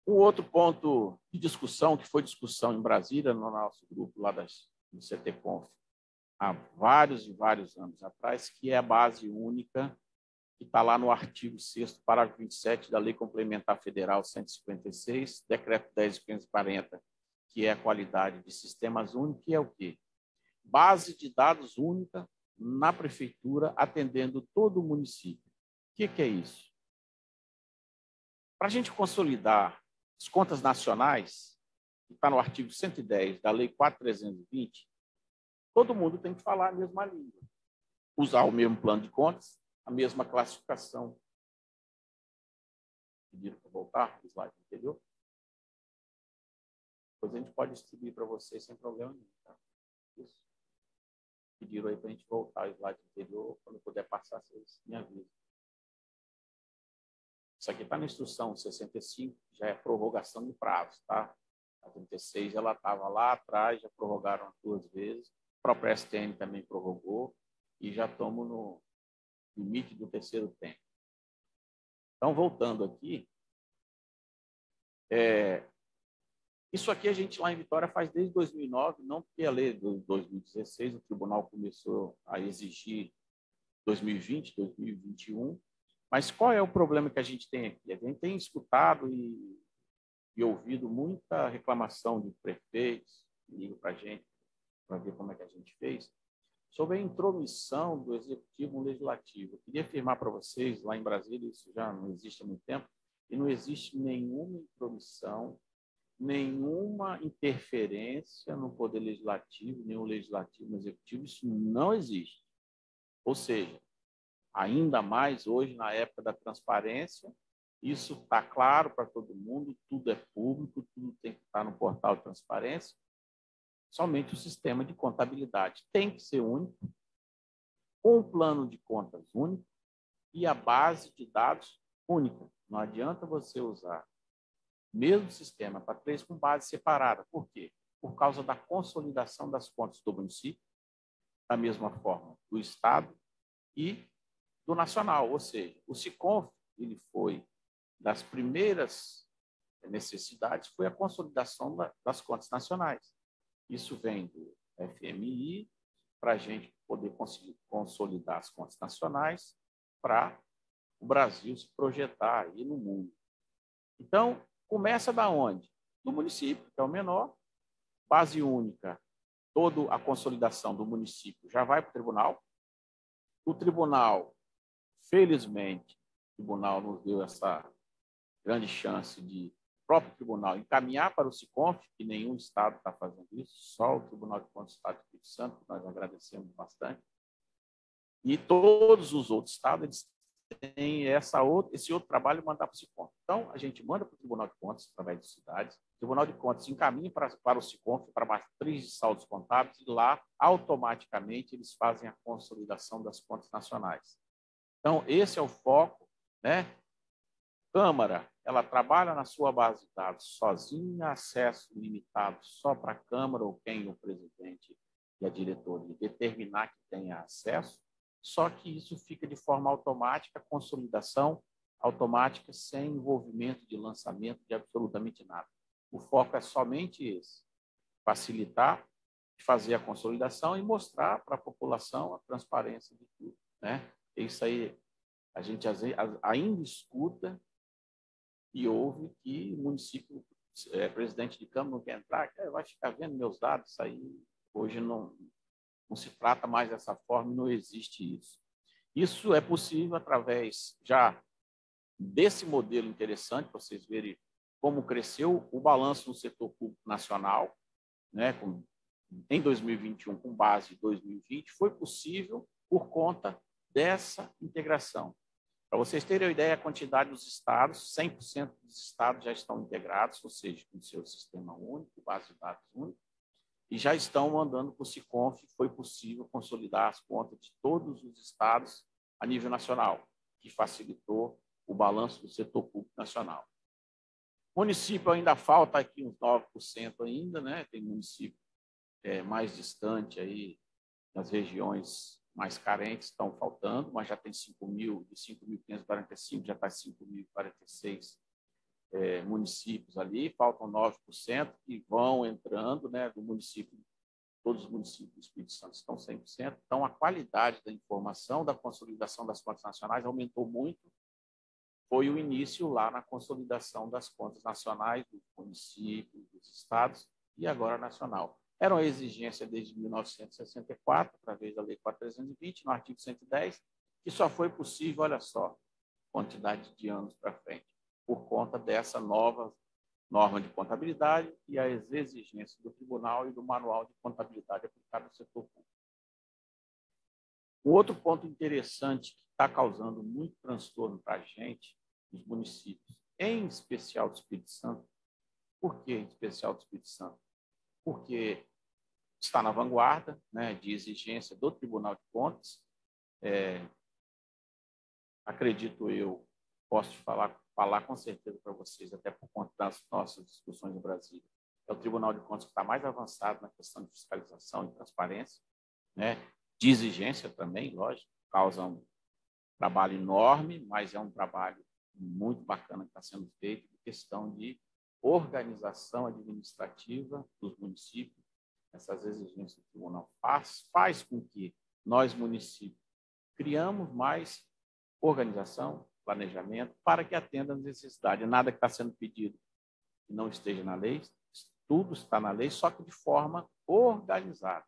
Um outro ponto de discussão, que foi discussão em Brasília, no nosso grupo lá do CTConf, há vários e vários anos atrás, que é a base única, que está lá no artigo 6º, parágrafo 27 da Lei Complementar Federal 156, Decreto 10.540, que é a qualidade de sistemas únicos, que é o quê? Base de dados única na prefeitura, atendendo todo o município. O que é isso? Para a gente consolidar as contas nacionais, que está no artigo 110 da Lei 4.320, todo mundo tem que falar a mesma língua, usar o mesmo plano de contas, a mesma classificação. Pediram para voltar o slide anterior. Depois a gente pode distribuir para vocês sem problema nenhum. Tá? Isso. Pediram aí para a gente voltar ao slide anterior. Quando puder passar, vocês me avisam. Isso aqui está na instrução 65, já é prorrogação de prazo, tá? A 36 ela estava lá atrás, já prorrogaram 2 vezes. A própria STN também prorrogou e já estamos no limite do 3º tempo. Então, voltando aqui, isso aqui a gente lá em Vitória faz desde 2009, não porque a lei de 2016, o tribunal começou a exigir 2020, 2021, mas qual é o problema que a gente tem aqui? A gente tem escutado e ouvido muita reclamação de prefeitos, ligam para a gente para ver como é que a gente fez, sobre a intromissão do executivo no legislativo. Eu queria afirmar para vocês, lá em Brasília, isso já não existe há muito tempo, e não existe nenhuma intromissão, nenhuma interferência no poder legislativo, nem o legislativo no executivo, isso não existe. Ou seja, ainda mais hoje, na época da transparência, isso está claro para todo mundo, tudo é público, tudo tem que estar no portal de transparência. Somente o sistema de contabilidade tem que ser único, com um plano de contas único e a base de dados única. Não adianta você usar o mesmo sistema para 3 com base separada. Por quê? Por causa da consolidação das contas do município, da mesma forma do Estado e do Nacional. Ou seja, o SICONF, ele foi das primeiras necessidades, foi a consolidação das contas nacionais. Isso vem do FMI para a gente poder conseguir consolidar as contas nacionais para o Brasil se projetar aí no mundo. Então, começa da onde? Do município, que é o menor, base única, toda a consolidação do município já vai para o tribunal. O tribunal, felizmente, o tribunal nos deu essa grande chance de o próprio tribunal encaminhar para o SICONF, que nenhum estado está fazendo isso, só o Tribunal de Contas do Estado do Espírito Santo, que nós agradecemos bastante. E todos os outros estados eles têm esse outro trabalho de mandar para o SICONF. Então, a gente manda para o Tribunal de Contas, através de cidades, o Tribunal de Contas encaminha para o SICONF, para a matriz de saldos contábeis, e lá, automaticamente, eles fazem a consolidação das contas nacionais. Então, esse é o foco, né? Câmara, ela trabalha na sua base de dados sozinha, acesso limitado só para a Câmara ou quem o presidente e a diretoria determinar que tenha acesso, só que isso fica de forma automática, consolidação automática, sem envolvimento de lançamento de absolutamente nada. O foco é somente esse, facilitar, fazer a consolidação e mostrar para a população a transparência de tudo, né? Isso aí a gente ainda escuta e ouve que o município, presidente de Câmara não quer entrar, vai ficar vendo meus dados, isso aí hoje não se trata mais dessa forma, não existe isso. Isso é possível através já desse modelo interessante, para vocês verem como cresceu o balanço no setor público nacional, né, em 2021, com base em 2020, foi possível por conta dessa integração. Para vocês terem uma ideia, a quantidade dos estados, 100% dos estados já estão integrados, ou seja, com seu sistema único, base de dados único, e já estão mandando para o SICONF. Foi possível consolidar as contas de todos os estados a nível nacional, que facilitou o balanço do setor público nacional. Município ainda falta aqui uns 9% ainda, né? Tem município mais distante aí, nas regiões mais carentes estão faltando, mas já tem 5.545, já está 5.046 municípios ali, faltam 9% que vão entrando, né, do município, todos os municípios do Espírito Santo estão 100%, então a qualidade da informação, da consolidação das contas nacionais aumentou muito, foi o início lá na consolidação das contas nacionais, dos municípios, dos estados e agora nacional. Era uma exigência desde 1964, através da Lei 4.320, no artigo 110, que só foi possível, olha só, quantidade de anos para frente, por conta dessa nova norma de contabilidade e as exigências do Tribunal e do Manual de Contabilidade aplicado ao setor público. Um outro ponto interessante que está causando muito transtorno para a gente, nos municípios, em especial do Espírito Santo, Por que, em especial, do Espírito Santo? Porque está na vanguarda, né, de exigência do Tribunal de Contas. Acredito eu, posso falar com certeza para vocês, até por conta das nossas discussões no Brasil, é o Tribunal de Contas que está mais avançado na questão de fiscalização e transparência, né, de exigência também, lógico, causa um trabalho enorme, mas é um trabalho muito bacana que está sendo feito, de questão de organização administrativa dos municípios. Essas exigências do tribunal faz com que nós, municípios, criamos mais organização, planejamento, para que atenda às necessidades. Nada que está sendo pedido que não esteja na lei, tudo está na lei, só que de forma organizada.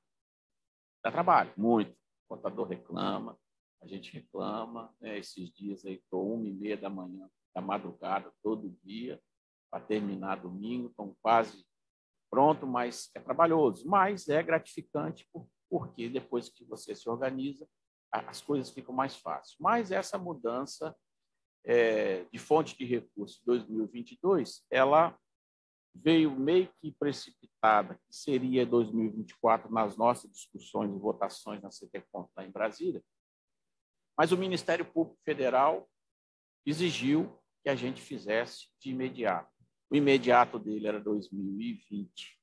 Dá trabalho, muito. O contador reclama, a gente reclama, né? Esses dias aí estou 1h30 da manhã, da madrugada, todo dia, para terminar domingo, estão quase pronto, mas é trabalhoso, mas é gratificante, porque depois que você se organiza, as coisas ficam mais fáceis. Mas essa mudança de fonte de recursos 2022, ela veio meio que precipitada, que seria 2024 nas nossas discussões e votações na CTCOM lá em Brasília, mas o Ministério Público Federal exigiu que a gente fizesse de imediato. O imediato dele era 2020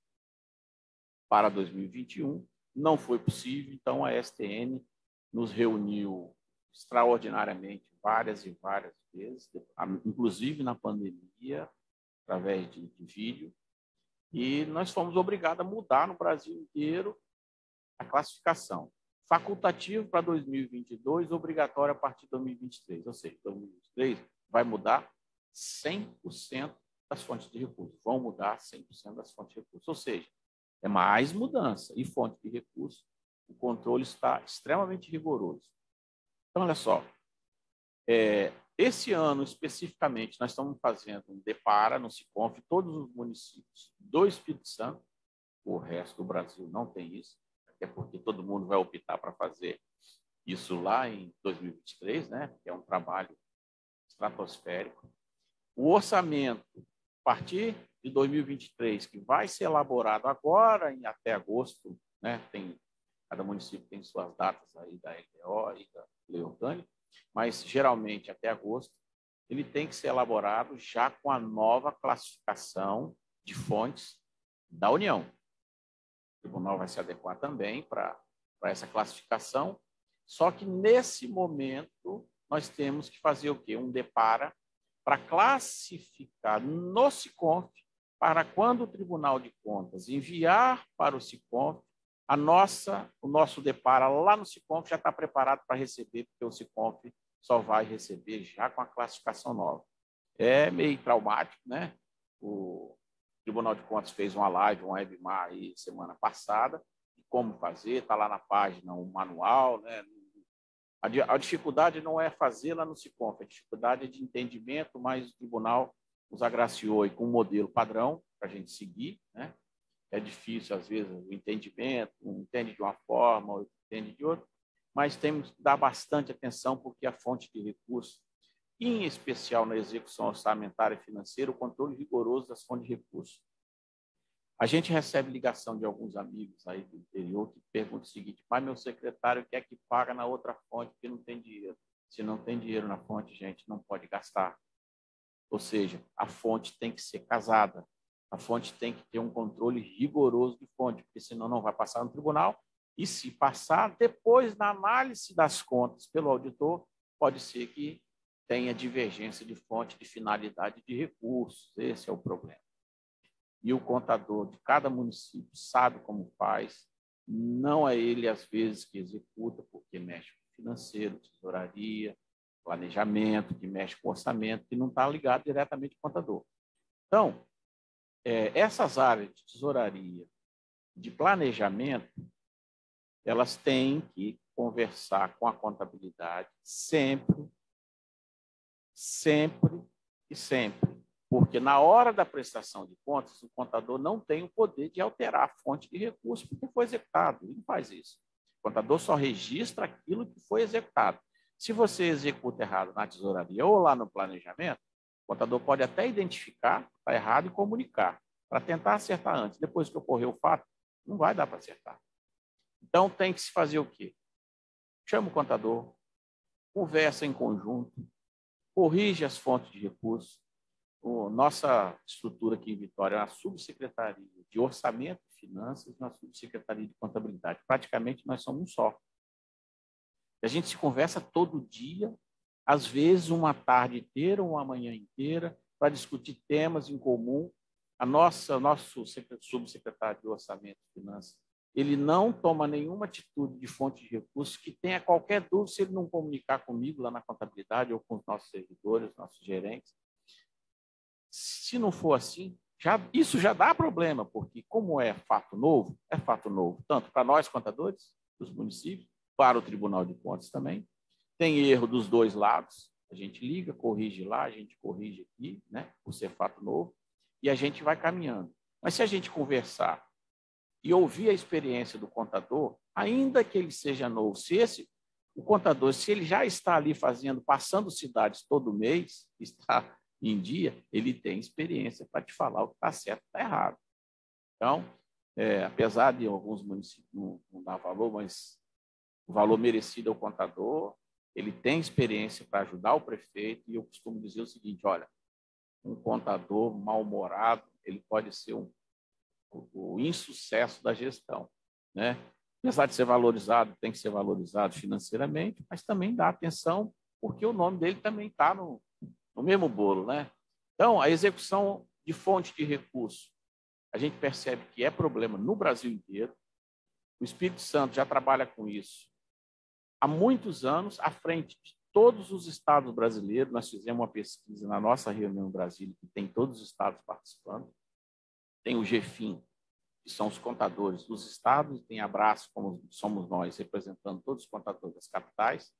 para 2021, não foi possível, então a STN nos reuniu extraordinariamente várias e várias vezes, inclusive na pandemia, através de vídeo, e nós fomos obrigados a mudar no Brasil inteiro a classificação. Facultativo para 2022, obrigatório a partir de 2023, ou seja, 2023 vai mudar 100% das fontes de recursos, vão mudar 100% das fontes de recursos, ou seja, é mais mudança e fonte de recursos, o controle está extremamente rigoroso. Então, olha só, esse ano especificamente nós estamos fazendo um depara no SICONF, todos os municípios do Espírito Santo, o resto do Brasil não tem isso, até porque todo mundo vai optar para fazer isso lá em 2023, né? Que é um trabalho estratosférico. O orçamento, a partir de 2023, que vai ser elaborado agora até agosto, né? Cada município tem suas datas aí da LDO e da Lei Orgânica, mas geralmente até agosto, ele tem que ser elaborado já com a nova classificação de fontes da União. O tribunal vai se adequar também para essa classificação, só que nesse momento nós temos que fazer o quê? Um depara para classificar no SICONF, para quando o Tribunal de Contas enviar para o SICONF, o nosso depara lá no SICONF já está preparado para receber, porque o SICONF só vai receber já com a classificação nova. É meio traumático, né? O Tribunal de Contas fez uma live, um webinar aí semana passada, de como fazer, está lá na página um manual, né? A dificuldade não é fazê-la no SICONF, a dificuldade é de entendimento, mas o tribunal nos agraciou aí com um modelo padrão para a gente seguir, né? É difícil, às vezes, o entendimento, um entende de uma forma, outro entende de outra, mas temos que dar bastante atenção, porque a fonte de recursos, em especial na execução orçamentária e financeira, o controle rigoroso das fontes de recursos. A gente recebe ligação de alguns amigos aí do interior que perguntam o seguinte: mas meu secretário quer que paga na outra fonte porque não tem dinheiro. Se não tem dinheiro na fonte, gente, não pode gastar. Ou seja, a fonte tem que ser casada. A fonte tem que ter um controle rigoroso de fonte, porque senão não vai passar no tribunal. E se passar, depois, na análise das contas pelo auditor, pode ser que tenha divergência de fonte de finalidade de recursos. Esse é o problema. E o contador de cada município sabe como faz. Não é ele, às vezes, que executa, porque mexe com financeiro, tesouraria, planejamento, que mexe com orçamento, que não está ligado diretamente ao contador. Então, essas áreas de tesouraria, de planejamento, elas têm que conversar com a contabilidade sempre, sempre e sempre. Porque na hora da prestação de contas, o contador não tem o poder de alterar a fonte de recurso porque foi executado. Ele não faz isso. O contador só registra aquilo que foi executado. Se você executa errado na tesouraria ou lá no planejamento, o contador pode até identificar que está errado e comunicar. para tentar acertar antes. Depois que ocorreu o fato, não vai dar para acertar. Então, tem que se fazer o quê? Chama o contador, conversa em conjunto, corrige as fontes de recursos. Nossa estrutura aqui em Vitória é uma subsecretaria de Orçamento e Finanças e uma subsecretaria de Contabilidade. Praticamente, nós somos um só. A gente se conversa todo dia, às vezes uma tarde inteira, uma manhã inteira, para discutir temas em comum. Nosso subsecretário de Orçamento e Finanças, ele não toma nenhuma atitude de fonte de recursos que tenha qualquer dúvida se ele não comunicar comigo lá na contabilidade ou com os nossos servidores, nossos gerentes. Se não for assim, isso já dá problema, porque como é fato novo, tanto para nós contadores dos municípios, para o Tribunal de Contas também. Tem erro dos dois lados, a gente liga, corrige lá, a gente corrige aqui, né, por ser fato novo, e a gente vai caminhando. Mas se a gente conversar e ouvir a experiência do contador, ainda que ele seja novo, o contador, se ele já está ali passando cidades todo mês, está em dia, ele tem experiência para te falar o que está certo e está errado. Então, apesar de alguns municípios não dar valor, mas o valor merecido ao contador, ele tem experiência para ajudar o prefeito, e eu costumo dizer o seguinte, olha, um contador mal-humorado, ele pode ser o insucesso da gestão, né? Apesar de ser valorizado, tem que ser valorizado financeiramente, mas também dá atenção, porque o nome dele também está no mesmo bolo, né? Então, a execução de fonte de recurso, a gente percebe que é problema no Brasil inteiro. O Espírito Santo já trabalha com isso há muitos anos, à frente de todos os estados brasileiros. Nós fizemos uma pesquisa na nossa reunião em Brasília, que tem todos os estados participando. Tem o GFIM, que são os contadores dos estados, e tem a Abraço, como somos nós, representando todos os contadores das capitais,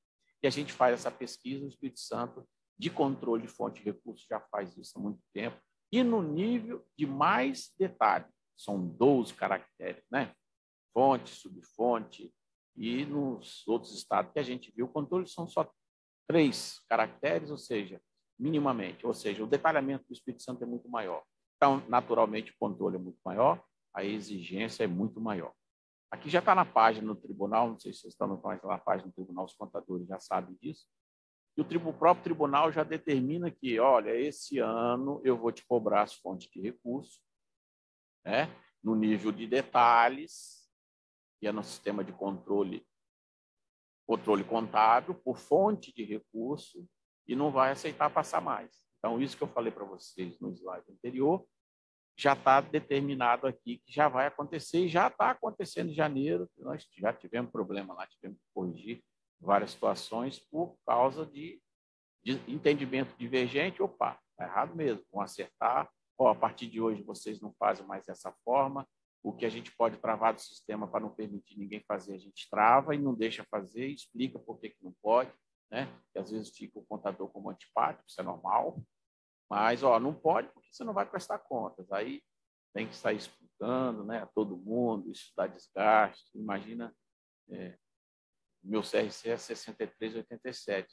e a gente faz essa pesquisa no Espírito Santo de controle de fonte de recursos, já faz isso há muito tempo, e no nível de mais detalhe, são 12 caracteres, né? Fonte, subfonte, e nos outros estados que a gente viu, o controle são só 3 caracteres, ou seja, minimamente, ou seja, o detalhamento do Espírito Santo é muito maior. Então, naturalmente, o controle é muito maior, a exigência é muito maior. Aqui já está na página do tribunal, não sei se vocês estão na página do tribunal, os contadores já sabem disso, e o próprio tribunal já determina que, olha, esse ano eu vou te cobrar as fontes de recurso, né, no nível de detalhes, que é no sistema de controle contábil, por fonte de recurso, e não vai aceitar passar mais. Então, isso que eu falei para vocês no slide anterior, já está determinado aqui que já vai acontecer, e já está acontecendo em janeiro. Nós já tivemos problema lá, tivemos que corrigir várias situações por causa de entendimento divergente. Opa, está errado mesmo, vão acertar. A partir de hoje vocês não fazem mais dessa forma. O que a gente pode travar do sistema para não permitir ninguém fazer, a gente trava e não deixa fazer, explica por que não pode, né? Que às vezes fica o contador como antipático, isso é normal. Mas, não pode porque você não vai prestar contas. Aí tem que sair explicando, né, a todo mundo, isso dá desgaste. Imagina, meu CRC é 63,87.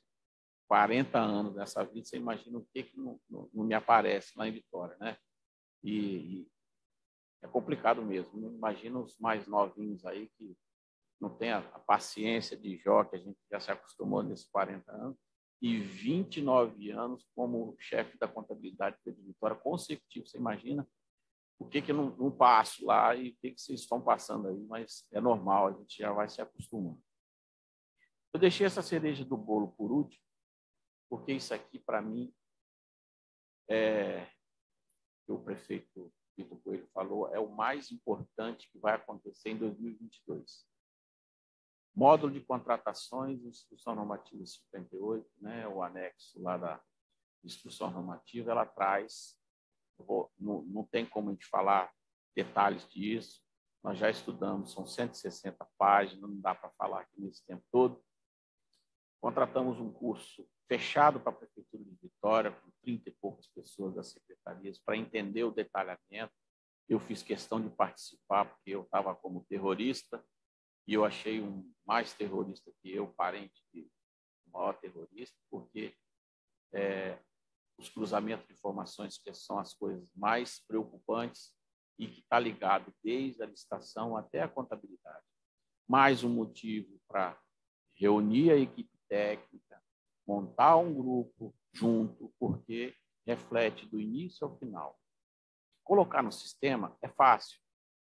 40 anos dessa vida, você imagina o que não me aparece lá em Vitória, né? E é complicado mesmo. Imagina os mais novinhos aí que não tem a paciência de Jó, que a gente já se acostumou nesses 40 anos, e 29 anos como chefe da contabilidade de Vitória consecutivo. Você imagina o que eu não passo lá e o que vocês estão passando aí, mas é normal, a gente já vai se acostumando. Eu deixei essa cereja do bolo por último, porque isso aqui, para mim, o prefeito Vitor Coelho falou, é o mais importante que vai acontecer em 2022. Módulo de contratações, Instrução Normativa 58, né, o anexo lá da Instrução Normativa, ela traz, não tem como a gente falar detalhes disso, nós já estudamos, são 160 páginas, não dá para falar aqui nesse tempo todo. Contratamos um curso fechado para a Prefeitura de Vitória, com 30 e poucas pessoas das secretarias, para entender o detalhamento. Eu fiz questão de participar, porque eu estava como terrorista, e eu achei um mais terrorista que eu, parente de maior terrorista, porque os cruzamentos de informações, que são as coisas mais preocupantes, e que está ligado desde a licitação até a contabilidade. Mais um motivo para reunir a equipe técnica, montar um grupo junto, porque reflete do início ao final. Colocar no sistema é fácil.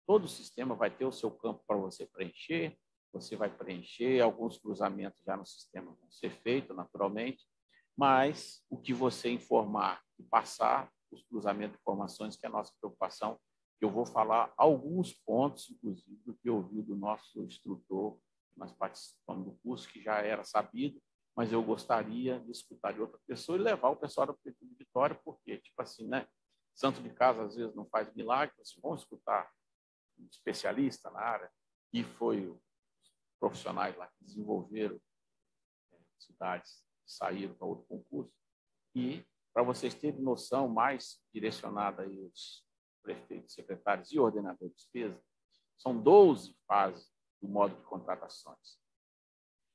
Todo sistema vai ter o seu campo para você preencher, você vai preencher, alguns cruzamentos já no sistema vão ser feitos naturalmente, mas o que você informar e passar, os cruzamentos de informações, que é a nossa preocupação, que eu vou falar alguns pontos, inclusive, do que eu ouvi do nosso instrutor, nós participamos do curso, que já era sabido, mas eu gostaria de escutar de outra pessoa e levar o pessoal da Prefeitura de Vitória, porque, tipo assim, né? Santo de casa, às vezes, não faz milagre, vocês vão escutar um especialista na área, que foi os profissionais lá que desenvolveram cidades que saíram para outro concurso, e para vocês terem noção mais direcionada aí os prefeitos, secretários e ordenadores de despesa, são 12 fases do modo de contratações.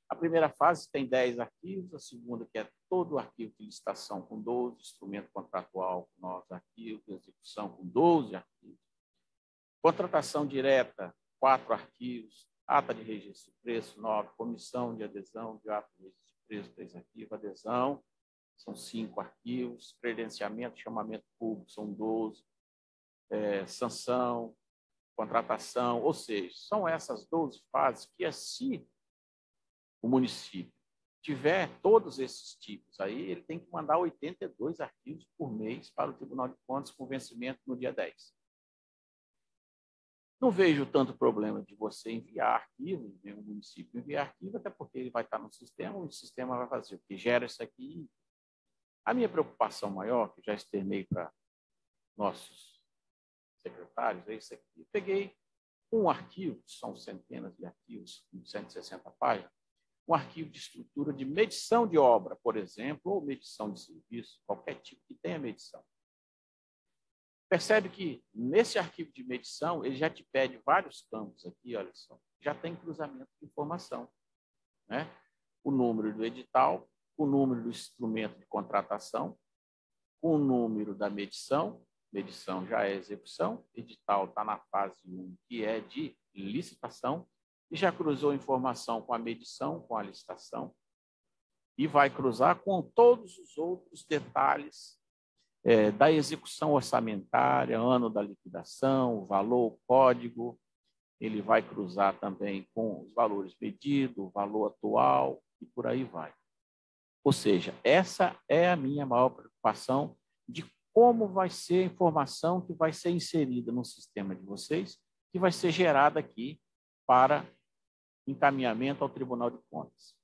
A primeira fase tem 10 arquivos, a segunda, que é todo o arquivo de licitação, com 12, instrumento contratual com 9 arquivos, execução com 12 arquivos, contratação direta, 4 arquivos, ata de registro de preço, 9, comissão de adesão de ata de registro de preço, 3 arquivos, adesão, são 5 arquivos, credenciamento, chamamento público, são 12, sanção, contratação, ou seja, são essas 12 fases que, se o município tiver todos esses tipos aí, ele tem que mandar 82 arquivos por mês para o Tribunal de Contas com vencimento no dia 10. Não vejo tanto problema de você enviar arquivo, o município enviar arquivo, até porque ele vai estar no sistema, o sistema vai fazer o que gera isso aqui. A minha preocupação maior, que já externei para nossos secretários, é isso aqui. Eu peguei um arquivo, são centenas de arquivos, 160 páginas, um arquivo de estrutura de medição de obra, por exemplo, ou medição de serviço, qualquer tipo que tenha medição. Percebe que nesse arquivo de medição, ele já te pede vários campos aqui, olha só, já tem cruzamento de informação, né? O número do edital, o número do instrumento de contratação, o número da medição já é execução, edital está na fase 1, que é de licitação, e já cruzou informação com a medição, com a licitação, e vai cruzar com todos os outros detalhes da execução orçamentária, ano da liquidação, o valor, o código, ele vai cruzar também com os valores medidos, o valor atual, e por aí vai. Ou seja, essa é a minha maior preocupação de como vai ser a informação que vai ser inserida no sistema de vocês, que vai ser gerada aqui para encaminhamento ao Tribunal de Contas.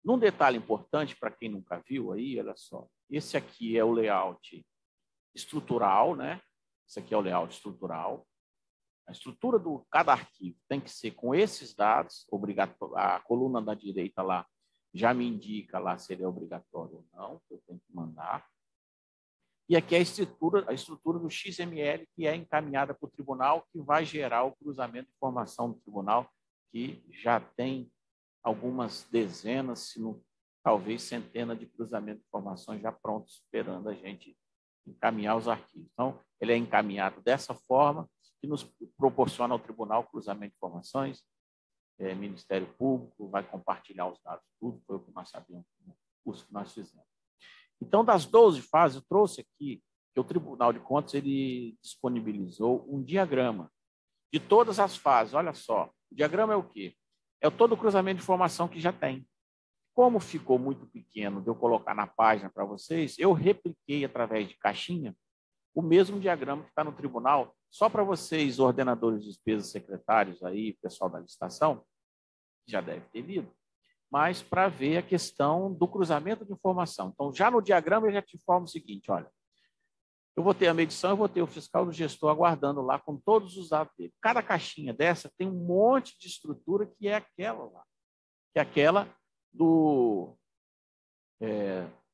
Num detalhe importante, para quem nunca viu aí, olha só, esse aqui é o layout estrutural, né? Esse aqui é o layout estrutural. A estrutura de cada arquivo tem que ser com esses dados, a coluna da direita lá já me indica lá se ele é obrigatório ou não, que eu tenho que mandar. E aqui é a estrutura do XML, que é encaminhada para o tribunal, que vai gerar o cruzamento de informação do tribunal, que já tem algumas dezenas, se não, talvez centenas de cruzamentos de informações já prontos, esperando a gente encaminhar os arquivos. Então, ele é encaminhado dessa forma, que nos proporciona ao tribunal cruzamento de informações, Ministério Público vai compartilhar os dados, tudo foi o que nós sabíamos no curso que nós fizemos. Então, das 12 fases, eu trouxe aqui que o Tribunal de Contas ele disponibilizou um diagrama de todas as fases. Olha só, o diagrama é o quê? É todo o cruzamento de informação que já tem. Como ficou muito pequeno de eu colocar na página para vocês, eu repliquei através de caixinha o mesmo diagrama que está no tribunal, só para vocês, ordenadores de despesas, secretários aí, pessoal da licitação, já deve ter lido, mas para ver a questão do cruzamento de informação. Então, já no diagrama, eu já te informo o seguinte, olha, eu vou ter a medição, eu vou ter o fiscal do gestor aguardando lá com todos os dados dele. Cada caixinha dessa tem um monte de estrutura que é aquela lá, que é aquela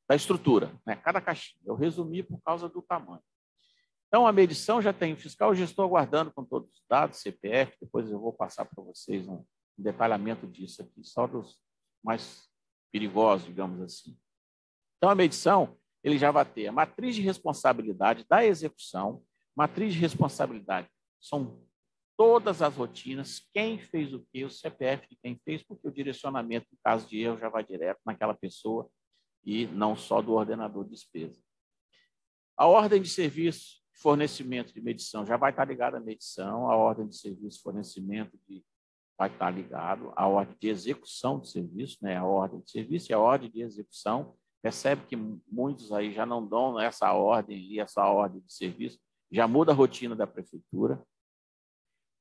da estrutura, né? Cada caixinha. Eu resumi por causa do tamanho. Então, a medição já tem o fiscal, o gestor aguardando com todos os dados, CPF, depois eu vou passar para vocês um detalhamento disso aqui, só dos mais perigosos, digamos assim. Então, a medição, ele já vai ter a matriz de responsabilidade da execução, Matriz de responsabilidade. São todas as rotinas, quem fez o quê, o CPF de quem fez, porque o direcionamento, em caso de erro, já vai direto naquela pessoa e não só do ordenador de despesa. A ordem de serviço, fornecimento de medição, já vai estar ligada à medição, a ordem de serviço, fornecimento vai estar ligado à ordem de execução do serviço, né? A ordem de serviço e a ordem de execução. Percebe que muitos aí já não dão essa ordem e essa ordem de serviço, já muda a rotina da prefeitura.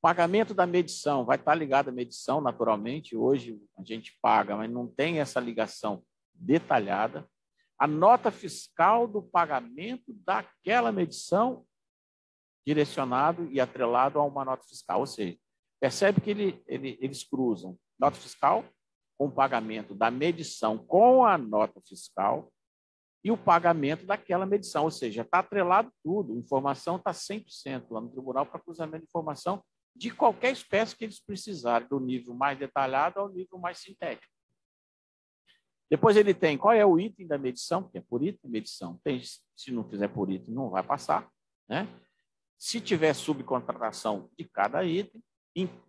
Pagamento da medição, vai estar ligado à medição, naturalmente. Hoje a gente paga, mas não tem essa ligação detalhada. A nota fiscal do pagamento daquela medição direcionado e atrelado a uma nota fiscal. Ou seja, percebe que eles cruzam nota fiscal com o pagamento da medição com a nota fiscal e o pagamento daquela medição. Ou seja, está atrelado tudo, a informação está 100% lá no tribunal para cruzamento de informação de qualquer espécie que eles precisarem, do nível mais detalhado ao nível mais sintético. Depois ele tem qual é o item da medição, porque é por item, medição. Se não fizer por item, não vai passar, né? Se tiver subcontratação de cada item,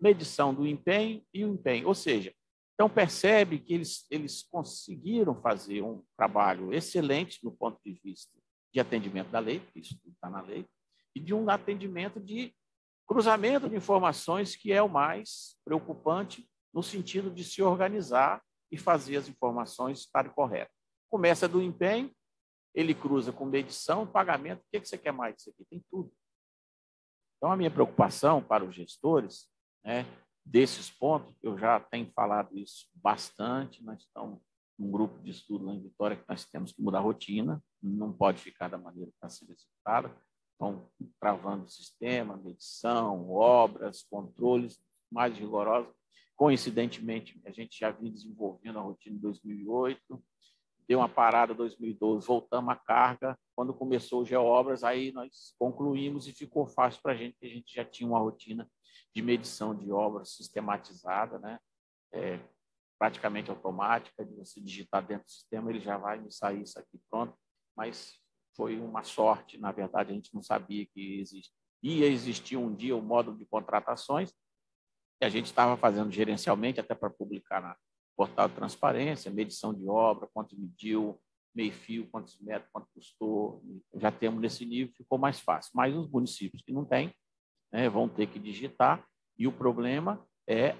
medição do empenho e o empenho. Ou seja, então percebe que eles conseguiram fazer um trabalho excelente no ponto de vista de atendimento da lei, porque isso está na lei, e de um atendimento de cruzamento de informações, que é o mais preocupante no sentido de se organizar e fazer as informações estarem corretas. Começa do empenho, ele cruza com medição, pagamento. O que você quer mais disso aqui? Tem tudo. Então, a minha preocupação para os gestores, né, desses pontos, eu já tenho falado isso bastante, nós estamos num grupo de estudo lá em Vitória que nós temos que mudar a rotina, não pode ficar da maneira que está sendo executada. Estão travando o sistema, medição, obras, controles mais rigorosos. Coincidentemente, a gente já vinha desenvolvendo a rotina em 2008, deu uma parada em 2012, voltamos à carga. Quando começou o Geobras, aí nós concluímos e ficou fácil para a gente já tinha uma rotina de medição de obras sistematizada, né? Praticamente automática, de você digitar dentro do sistema, ele já vai me sair isso aqui pronto, mas foi uma sorte, na verdade, a gente não sabia que ia existir um dia o módulo de contratações, que a gente estava fazendo gerencialmente, até para publicar na portal de transparência, medição de obra, quanto mediu, meio-fio, quantos metros, quanto custou, já temos nesse nível, ficou mais fácil. Mas os municípios que não têm, né, vão ter que digitar, e o problema é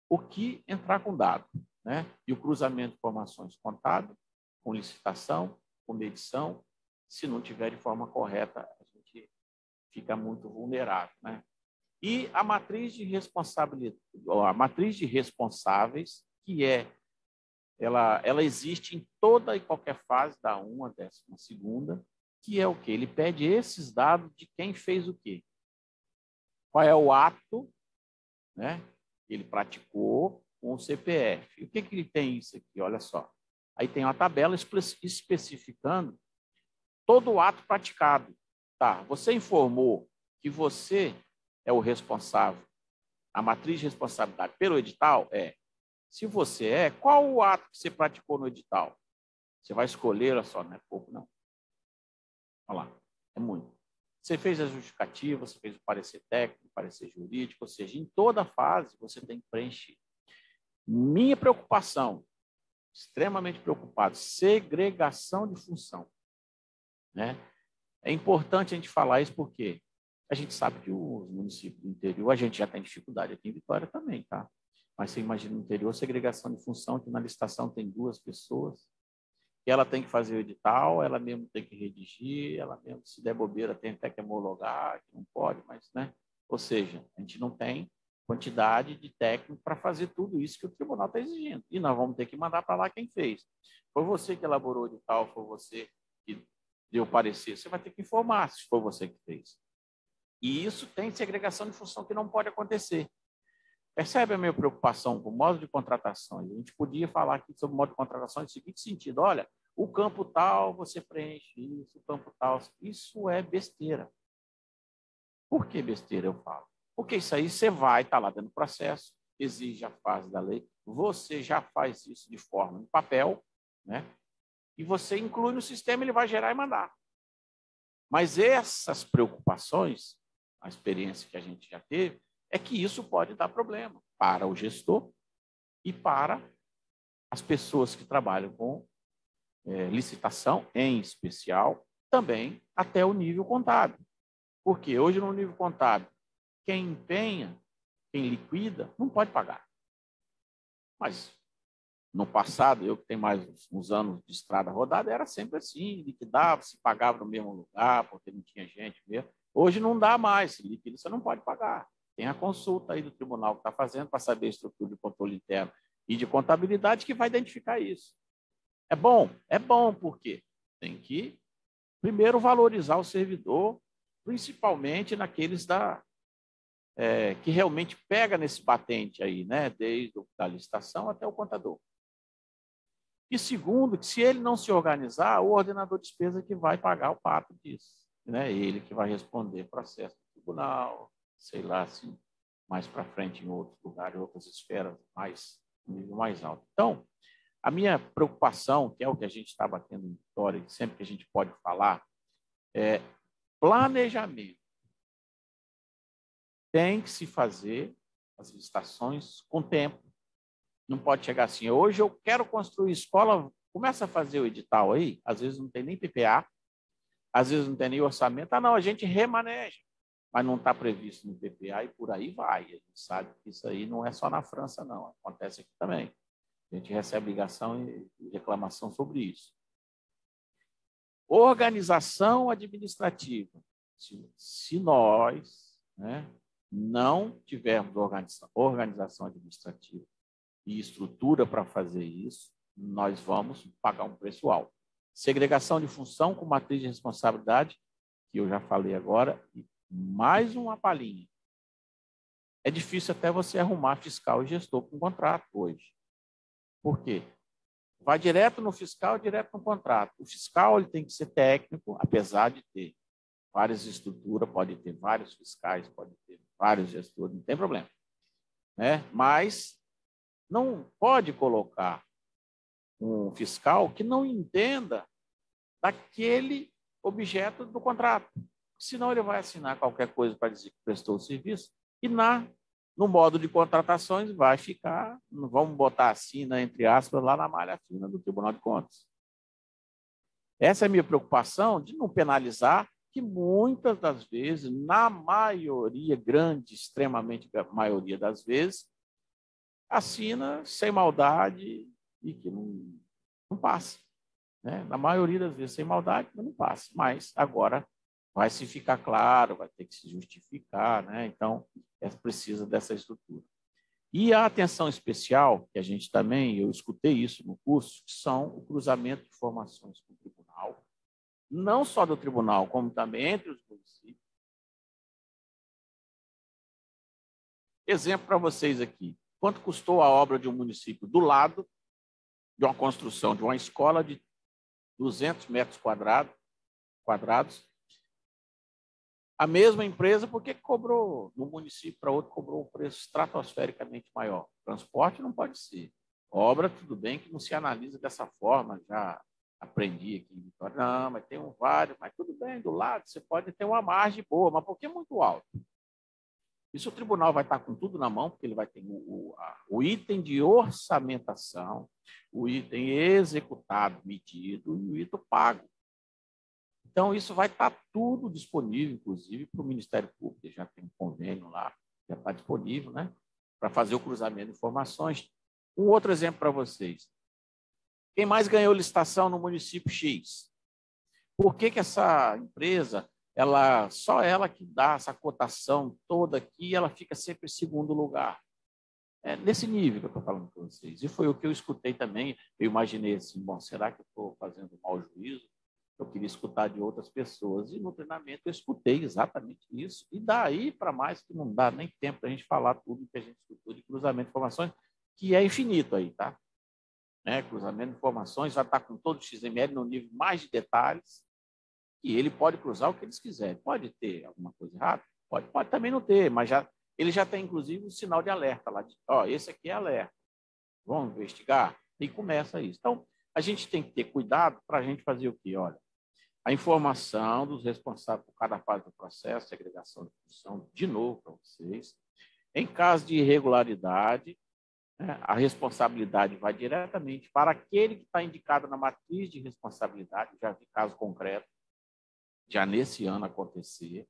o que entrar com dado, né? E o cruzamento de informações contábil, com licitação, com medição. Se não tiver de forma correta, a gente fica muito vulnerável, né? E a matriz de responsabilidade, a matriz de responsáveis, que ela existe em toda e qualquer fase, da 1 à 12ª, que é o quê? Ele pede esses dados de quem fez o quê. Qual é o ato, né, que ele praticou com o CPF. E o que ele tem isso aqui? Olha só. Aí tem uma tabela especificando todo o ato praticado. Tá, você informou que você é o responsável, a matriz de responsabilidade pelo edital? Se você qual o ato que você praticou no edital? Você vai escolher, olha só, não é pouco, não. Olha lá, é muito. Você fez a justificativa, você fez o parecer técnico, o parecer jurídico, ou seja, em toda fase você tem que preencher. Minha preocupação, extremamente preocupado, segregação de função, né? É importante a gente falar isso porque a gente sabe que os municípios do interior, a gente já tem dificuldade aqui em Vitória também, tá? Mas você imagina no interior, segregação de função, que na licitação tem 2 pessoas, que ela tem que fazer o edital, ela mesmo tem que redigir, ela mesmo, se der bobeira, tem até que homologar, que não pode, mas, né? Ou seja, a gente não tem quantidade de técnico para fazer tudo isso que o tribunal está exigindo. E nós vamos ter que mandar para lá quem fez. Foi você que elaborou o edital, foi você que deu parecer, você vai ter que informar se foi você que fez. E isso tem segregação de função que não pode acontecer. Percebe a minha preocupação com o modo de contratações? A gente podia falar aqui sobre o modo de contratação no seguinte sentido: olha, o campo tal você preenche isso, o campo tal. Isso é besteira. Por que besteira eu falo? Porque isso aí você vai estar lá dentro do processo, exige a fase da lei, você já faz isso de forma em papel, né? E você inclui no sistema, ele vai gerar e mandar. Mas essas preocupações a experiência que a gente já teve, é que isso pode dar problema para o gestor e para as pessoas que trabalham com licitação, em especial, também até o nível contábil. Porque hoje, no nível contábil, quem empenha, quem liquida, não pode pagar. Mas, no passado, eu que tenho mais uns anos de estrada rodada, era sempre assim, liquidava, se pagava no mesmo lugar, porque não tinha gente mesmo. Hoje não dá mais, se liquida, você não pode pagar. Tem a consulta aí do tribunal que está fazendo para saber a estrutura de controle interno e de contabilidade que vai identificar isso. É bom? É bom, porque tem que, primeiro, valorizar o servidor, principalmente naqueles que realmente pega nesse batente aí, né? Desde a licitação até o contador. E segundo, que se ele não se organizar, o ordenador de despesa que vai pagar o pato disso, né? Ele que vai responder processo do tribunal, sei lá, assim, mais para frente em outros lugares, outras esferas, nível mais alto. Então, a minha preocupação, que é o que a gente está batendo em vitória, sempre que a gente pode falar, é planejamento. Tem que se fazer as licitações com tempo. Não pode chegar assim, hoje eu quero construir escola, começa a fazer o edital aí, às vezes não tem nem PPA, às vezes não tem nem orçamento. Não, a gente remaneja, mas não está previsto no PPA e por aí vai. A gente sabe que isso aí não é só na França, não, acontece aqui também. A gente recebe ligação e reclamação sobre isso. Organização administrativa. Se nós, né, não tivermos organização administrativa e estrutura para fazer isso, nós vamos pagar um preço alto. Segregação de função com matriz de responsabilidade, que eu já falei agora, e mais uma palhinha. É difícil até você arrumar fiscal e gestor com contrato hoje. Por quê? Vai direto no fiscal, direto no contrato. O fiscal ele tem que ser técnico, apesar de ter várias estruturas, pode ter vários fiscais, pode ter vários gestores, não tem problema. Né? Mas não pode colocar um fiscal que não entenda daquele objeto do contrato. Senão ele vai assinar qualquer coisa para dizer que prestou o serviço e no modo de contratações vai ficar, vamos botar assim, né, entre aspas, lá na malha fina do Tribunal de Contas. Essa é a minha preocupação de não penalizar, que muitas das vezes, na maioria, grande, extremamente maioria das vezes, assina sem maldade e que não passa. Né? Na maioria das vezes, sem maldade, mas não passa. Mas agora vai se ficar claro, vai ter que se justificar, né? Então, precisa dessa estrutura. E a atenção especial, que a gente também, eu escutei isso no curso, que são o cruzamento de informações com o tribunal, não só do tribunal, como também entre os municípios. Exemplo para vocês aqui. Quanto custou a obra de um município do lado de uma construção de uma escola de 200 metros quadrados? A mesma empresa, por que cobrou de um município para outro, cobrou um preço estratosfericamente maior? Transporte não pode ser. Obra, tudo bem que não se analisa dessa forma, já aprendi aqui em Vitória. Não, mas tem vários, mas tudo bem, do lado você pode ter uma margem boa, mas por que muito alto? Isso o tribunal vai estar com tudo na mão, porque ele vai ter o item de orçamentação, o item executado, medido e o item pago. Então, isso vai estar tudo disponível, inclusive, para o Ministério Público, já tem um convênio lá, já está disponível, né, para fazer o cruzamento de informações. Um outro exemplo para vocês. Quem mais ganhou licitação no município X? Por que essa empresa, só ela que dá essa cotação toda aqui, ela fica sempre em segundo lugar? É nesse nível que eu estou falando com vocês. E foi o que eu escutei também. Eu imaginei assim, bom, será que eu estou fazendo mau juízo? Eu queria escutar de outras pessoas. E no treinamento eu escutei exatamente isso. E daí para mais, que não dá nem tempo para a gente falar tudo que a gente escutou de cruzamento de informações, que é infinito aí, tá? Cruzamento de informações vai estar com todo o XML no nível mais de detalhes, e ele pode cruzar o que eles quiserem. Pode ter alguma coisa errada? Pode também não ter, mas ele já tem, inclusive, um sinal de alerta lá. Esse aqui é alerta. Vamos investigar? E começa isso. Então, a gente tem que ter cuidado para a gente fazer o quê? Olha, a informação dos responsáveis por cada fase do processo, segregação de função, de novo para vocês. Em caso de irregularidade, né, a responsabilidade vai diretamente para aquele que está indicado na matriz de responsabilidade, já vi caso concreto, já nesse ano acontecer.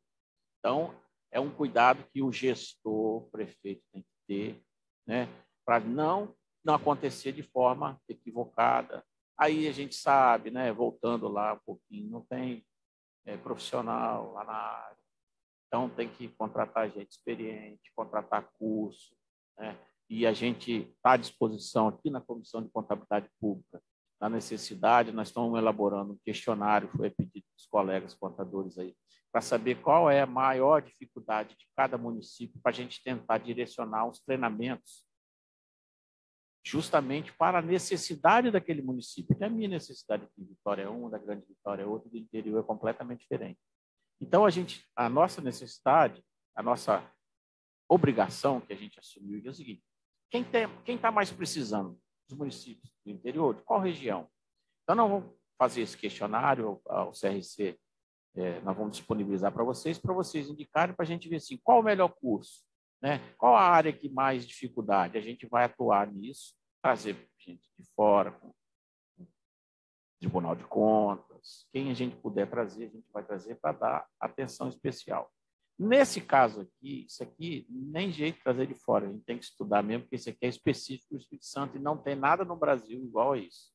Então, é um cuidado que o gestor, o prefeito tem que ter, né, para não acontecer de forma equivocada. Aí a gente sabe, né, voltando lá um pouquinho, não tem profissional lá na área. Então, tem que contratar gente experiente, contratar curso, né? E a gente está à disposição aqui na Comissão de Contabilidade Pública, na necessidade, nós estamos elaborando um questionário, foi pedido dos colegas contadores aí, para saber qual é a maior dificuldade de cada município, para a gente tentar direcionar os treinamentos justamente para a necessidade daquele município. Que a minha necessidade aqui em Vitória é uma, da Grande Vitória é outra, do interior é completamente diferente. Então, a nossa necessidade, a nossa obrigação que a gente assumiu é o seguinte: quem está mais precisando? Os municípios do interior, de qual região? Então, nós vamos fazer esse questionário ao CRC, nós vamos disponibilizar para vocês indicarem, para a gente ver assim, qual o melhor curso, né? Qual a área que mais dificuldade? A gente vai atuar nisso, trazer gente de fora, com o Tribunal de Contas, quem a gente puder trazer, a gente vai trazer para dar atenção especial. Nesse caso aqui, isso aqui, nem jeito de trazer de fora, a gente tem que estudar mesmo, porque isso aqui é específico do Espírito Santo e não tem nada no Brasil igual a isso.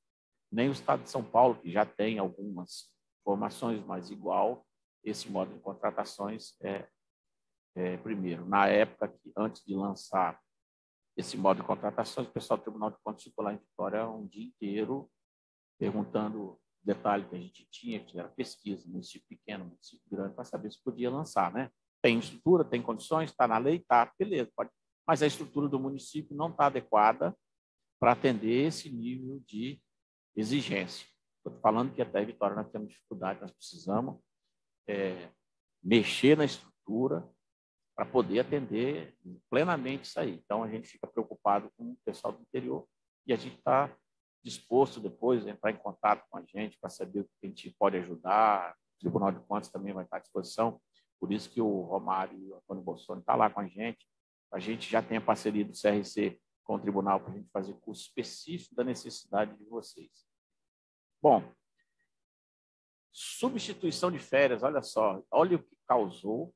Nem o Estado de São Paulo, que já tem algumas formações, mas igual, esse modo de contratações primeiro. Na época, antes de lançar esse modo de contratações, o pessoal do Tribunal de Contas ficou lá em Vitória um dia inteiro perguntando detalhe que a gente tinha, que era pesquisa, município pequeno, município grande, para saber se podia lançar, né? Tem estrutura, tem condições, está na lei, está, beleza, pode. Mas a estrutura do município não está adequada para atender esse nível de exigência. Estou falando que até em Vitória nós temos dificuldade, nós precisamos mexer na estrutura para poder atender plenamente isso aí. Então, a gente fica preocupado com o pessoal do interior e a gente está disposto depois a entrar em contato com a gente para saber o que a gente pode ajudar. O Tribunal de Contas também vai estar à disposição. Por isso que o Romário e o Antônio Bolsonaro estão lá com a gente. A gente já tem a parceria do CRC com o Tribunal para a gente fazer curso específico da necessidade de vocês. Bom, substituição de férias, olha só, olha o que causou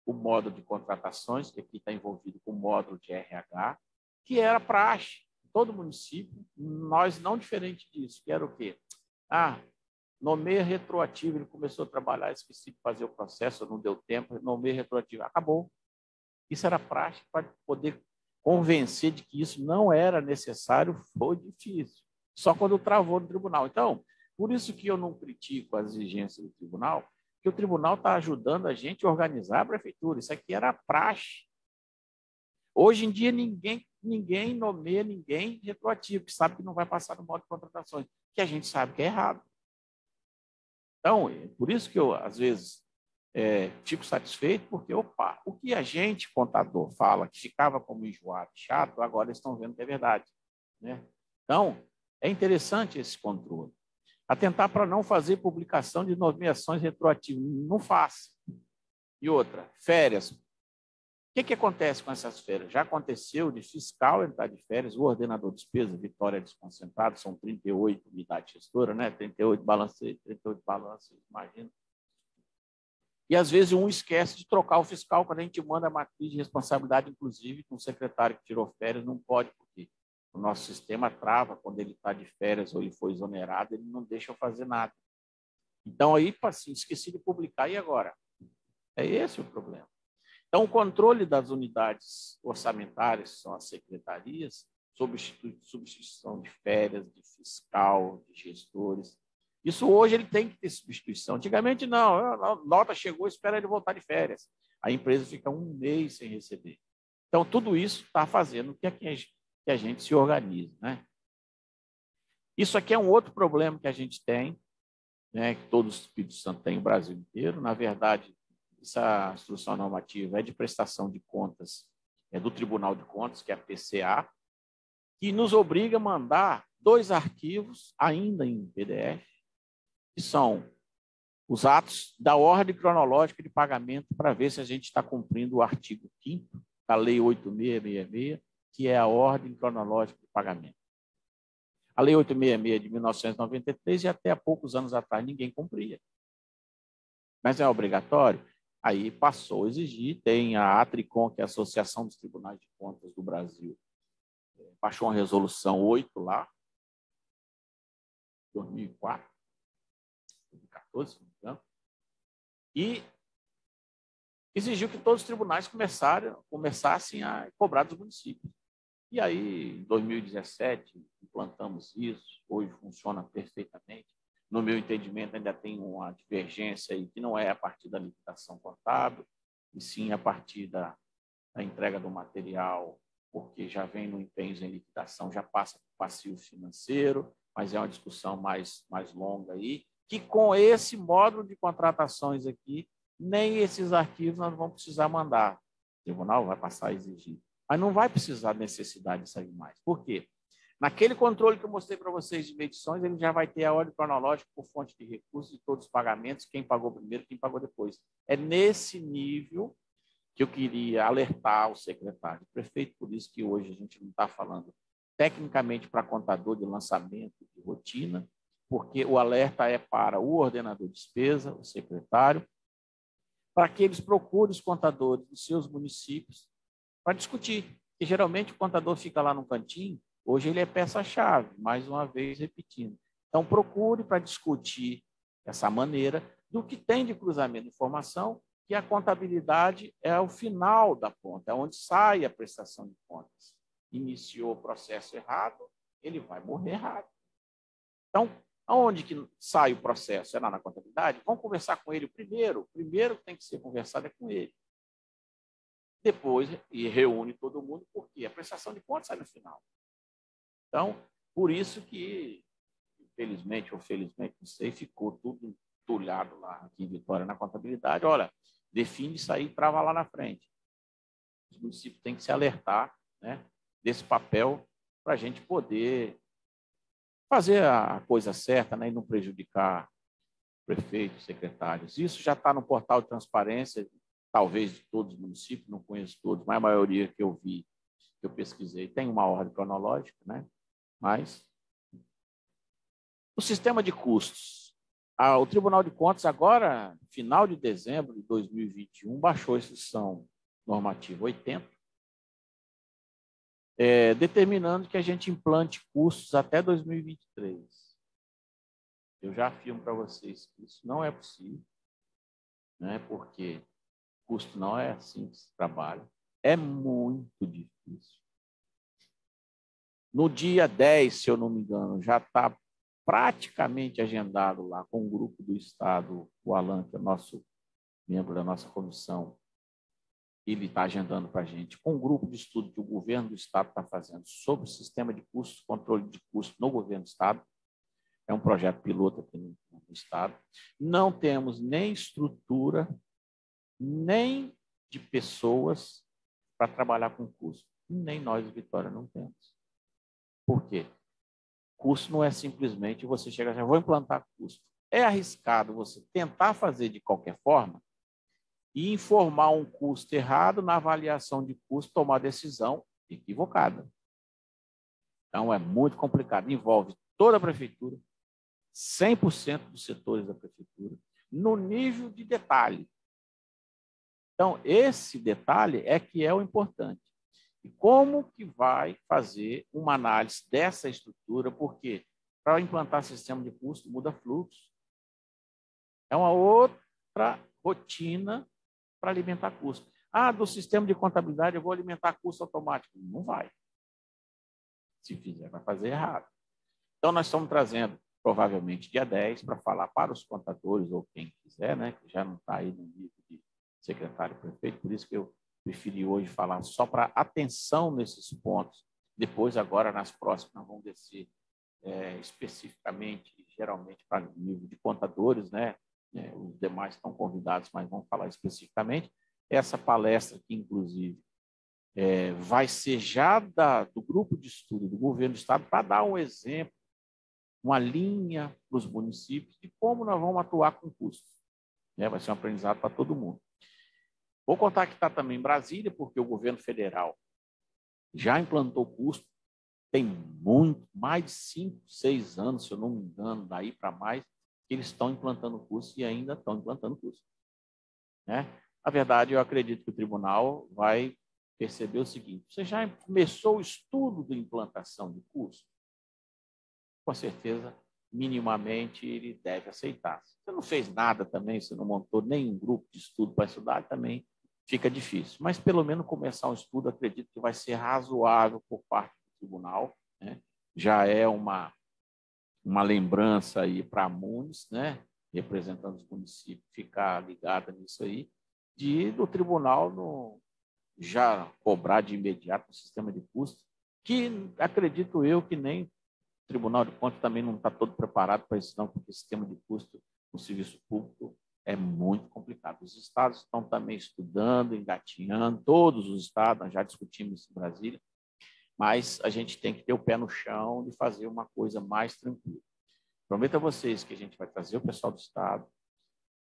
o módulo de contratações, que aqui está envolvido com o módulo de RH, que era praxe em todo município, nós não diferente disso, que era o quê? Nomeia retroativo, ele começou a trabalhar, esqueci de fazer o processo, não deu tempo, nomeia retroativo, acabou. Isso era praxe para poder convencer de que isso não era necessário, foi difícil. Só quando travou no tribunal. Então, por isso que eu não critico as exigências do tribunal, que o tribunal está ajudando a gente a organizar a prefeitura. Isso aqui era praxe. Hoje em dia, ninguém nomeia ninguém retroativo, que sabe que não vai passar no modo de contratações, que a gente sabe que é errado. Então, por isso que eu, às vezes, fico satisfeito, porque, o que a gente, contador, fala que ficava como enjoado, chato, agora eles estão vendo que é verdade, né? Então, é interessante esse controle. Atentar para não fazer publicação de nomeações retroativas. Não faça. E outra, férias. O que acontece com essas férias? Já aconteceu de fiscal entrar de férias, o ordenador de despesa, Vitória desconcentrado, são 38 unidades gestoras, né? 38 balanceiros, imagina. E, às vezes, um esquece de trocar o fiscal quando a gente manda a matriz de responsabilidade, inclusive, com o secretário que tirou férias, não pode, porque o nosso sistema trava quando ele está de férias ou ele foi exonerado, ele não deixa eu fazer nada. Então, aí, assim, esqueci de publicar, e agora? É esse o problema. Então, o controle das unidades orçamentárias, que são as secretarias, substituição de férias, de fiscal, de gestores, isso hoje ele tem que ter substituição. Antigamente, não, a nota chegou, espera ele voltar de férias. A empresa fica um mês sem receber. Então, tudo isso está fazendo que a gente se organize, né? Isso aqui é um outro problema que a gente tem, né, que todo o Espírito Santo tem, o Brasil inteiro. Na verdade, essa instrução normativa é de prestação de contas, do Tribunal de Contas, que é a PCA, que nos obriga a mandar 2 arquivos, ainda em PDF, que são os atos da ordem cronológica de pagamento para ver se a gente está cumprindo o artigo 5º da Lei 8.666, que é a ordem cronológica de pagamento. A Lei 866 de 1993 e até há poucos anos atrás ninguém cumpria. Mas é obrigatório? Aí passou a exigir, tem a Atricom, que é a Associação dos Tribunais de Contas do Brasil, baixou uma resolução 8 lá, 2004, 2014, se não me engano, e exigiu que todos os tribunais começassem a cobrar dos municípios. E aí, em 2017, implantamos isso, hoje funciona perfeitamente. No meu entendimento, ainda tem uma divergência aí, que não é a partir da licitação contábil, e sim a partir da entrega do material, porque já vem no empenho em liquidação, já passa para o passivo financeiro, mas é uma discussão mais longa aí, que com esse módulo de contratações aqui, nem esses arquivos nós vamos precisar mandar. O tribunal vai passar a exigir. Mas não vai precisar de necessidade de sair mais. Por quê? Naquele controle que eu mostrei para vocês de medições, ele já vai ter a ordem cronológica por fonte de recursos de todos os pagamentos, quem pagou primeiro, quem pagou depois. É nesse nível que eu queria alertar o secretário de prefeito, por isso que hoje a gente não está falando tecnicamente para contador de lançamento de rotina, porque o alerta é para o ordenador de despesa, o secretário, para que eles procurem os contadores dos seus municípios para discutir. E geralmente o contador fica lá no cantinho, hoje ele é peça-chave, mais uma vez repetindo. Então, procure para discutir essa maneira do que tem de cruzamento de informação, que a contabilidade é o final da conta, é onde sai a prestação de contas. Iniciou o processo errado, ele vai morrer errado. Então, aonde que sai o processo? É lá na contabilidade? Vamos conversar com ele primeiro. O primeiro que tem que ser conversado é com ele. Depois, e reúne todo mundo, porque a prestação de contas sai no final. Então, por isso que, infelizmente ou felizmente, não sei, ficou tudo entulhado lá aqui em Vitória na contabilidade. Olha, define isso aí e trava lá na frente. Os municípios têm que se alertar, né, desse papel para a gente poder fazer a coisa certa, né, e não prejudicar prefeitos, secretários. Isso já está no portal de transparência, talvez de todos os municípios, não conheço todos, mas a maioria que eu vi, que eu pesquisei, tem uma ordem cronológica, né? Mas o sistema de custos. O Tribunal de Contas, agora, final de dezembro de 2021, baixou a instrução normativa 80, determinando que a gente implante custos até 2023. Eu já afirmo para vocês que isso não é possível, né? Porque custo não é assim que se trabalha. É muito difícil. No dia 10, se eu não me engano, já está praticamente agendado lá com o grupo do Estado, o Alan, que é nosso membro da nossa comissão, ele está agendando para a gente, com um grupo de estudo que o governo do Estado está fazendo sobre o sistema de custos, controle de custos no governo do Estado. É um projeto piloto aqui no Estado. Não temos nem estrutura, nem de pessoas para trabalhar com custo. Nem nós, Vitória, não temos. Por quê? Custo não é simplesmente você chegar e dizer, vou implantar custo. É arriscado você tentar fazer de qualquer forma e informar um custo errado na avaliação de custo, tomar decisão equivocada. Então, é muito complicado. Envolve toda a prefeitura, 100% dos setores da prefeitura, no nível de detalhe. Então, esse detalhe é que é o importante. E como que vai fazer uma análise dessa estrutura? Porque para implantar sistema de custo, muda fluxo. É uma outra rotina para alimentar custo. Do sistema de contabilidade eu vou alimentar custo automático. Não vai. Se fizer, vai fazer errado. Então, nós estamos trazendo, provavelmente, dia 10, para falar para os contadores, ou quem quiser, né, que já não está aí no nível de secretário-prefeito, por isso que eu preferi hoje falar só para atenção nesses pontos. Depois, agora, nas próximas, nós vamos descer especificamente, geralmente, para o nível de contadores, né? Os demais estão convidados, mas vamos falar especificamente. Essa palestra que, inclusive, vai ser já do grupo de estudo do governo do Estado para dar um exemplo uma linha para os municípios de como nós vamos atuar com custos. Vai ser um aprendizado para todo mundo. Vou contactar também Brasília, porque o governo federal já implantou custo, tem mais de 5, 6 anos, se eu não me engano, daí para mais, que eles estão implantando custo e ainda estão implantando custo. Na verdade, eu acredito que o tribunal vai perceber o seguinte: você já começou o estudo de implantação de custo? Com certeza, minimamente, ele deve aceitar. Se você não fez nada também, você não montou nenhum grupo de estudo para estudar, também fica difícil. Mas, pelo menos, começar um estudo, acredito que vai ser razoável por parte do tribunal. Já é uma lembrança aí para a MUNES, representando os municípios, ficar ligada nisso aí, do tribunal já cobrar de imediato o sistema de custos, que acredito eu que nem o Tribunal de Contas também não está todo preparado para isso, não, porque o sistema de custo no serviço público é muito complicado. Os estados estão também estudando, engatinhando, todos os estados, nós já discutimos isso em Brasília, mas a gente tem que ter o pé no chão de fazer uma coisa mais tranquila. Prometo a vocês que a gente vai trazer o pessoal do estado,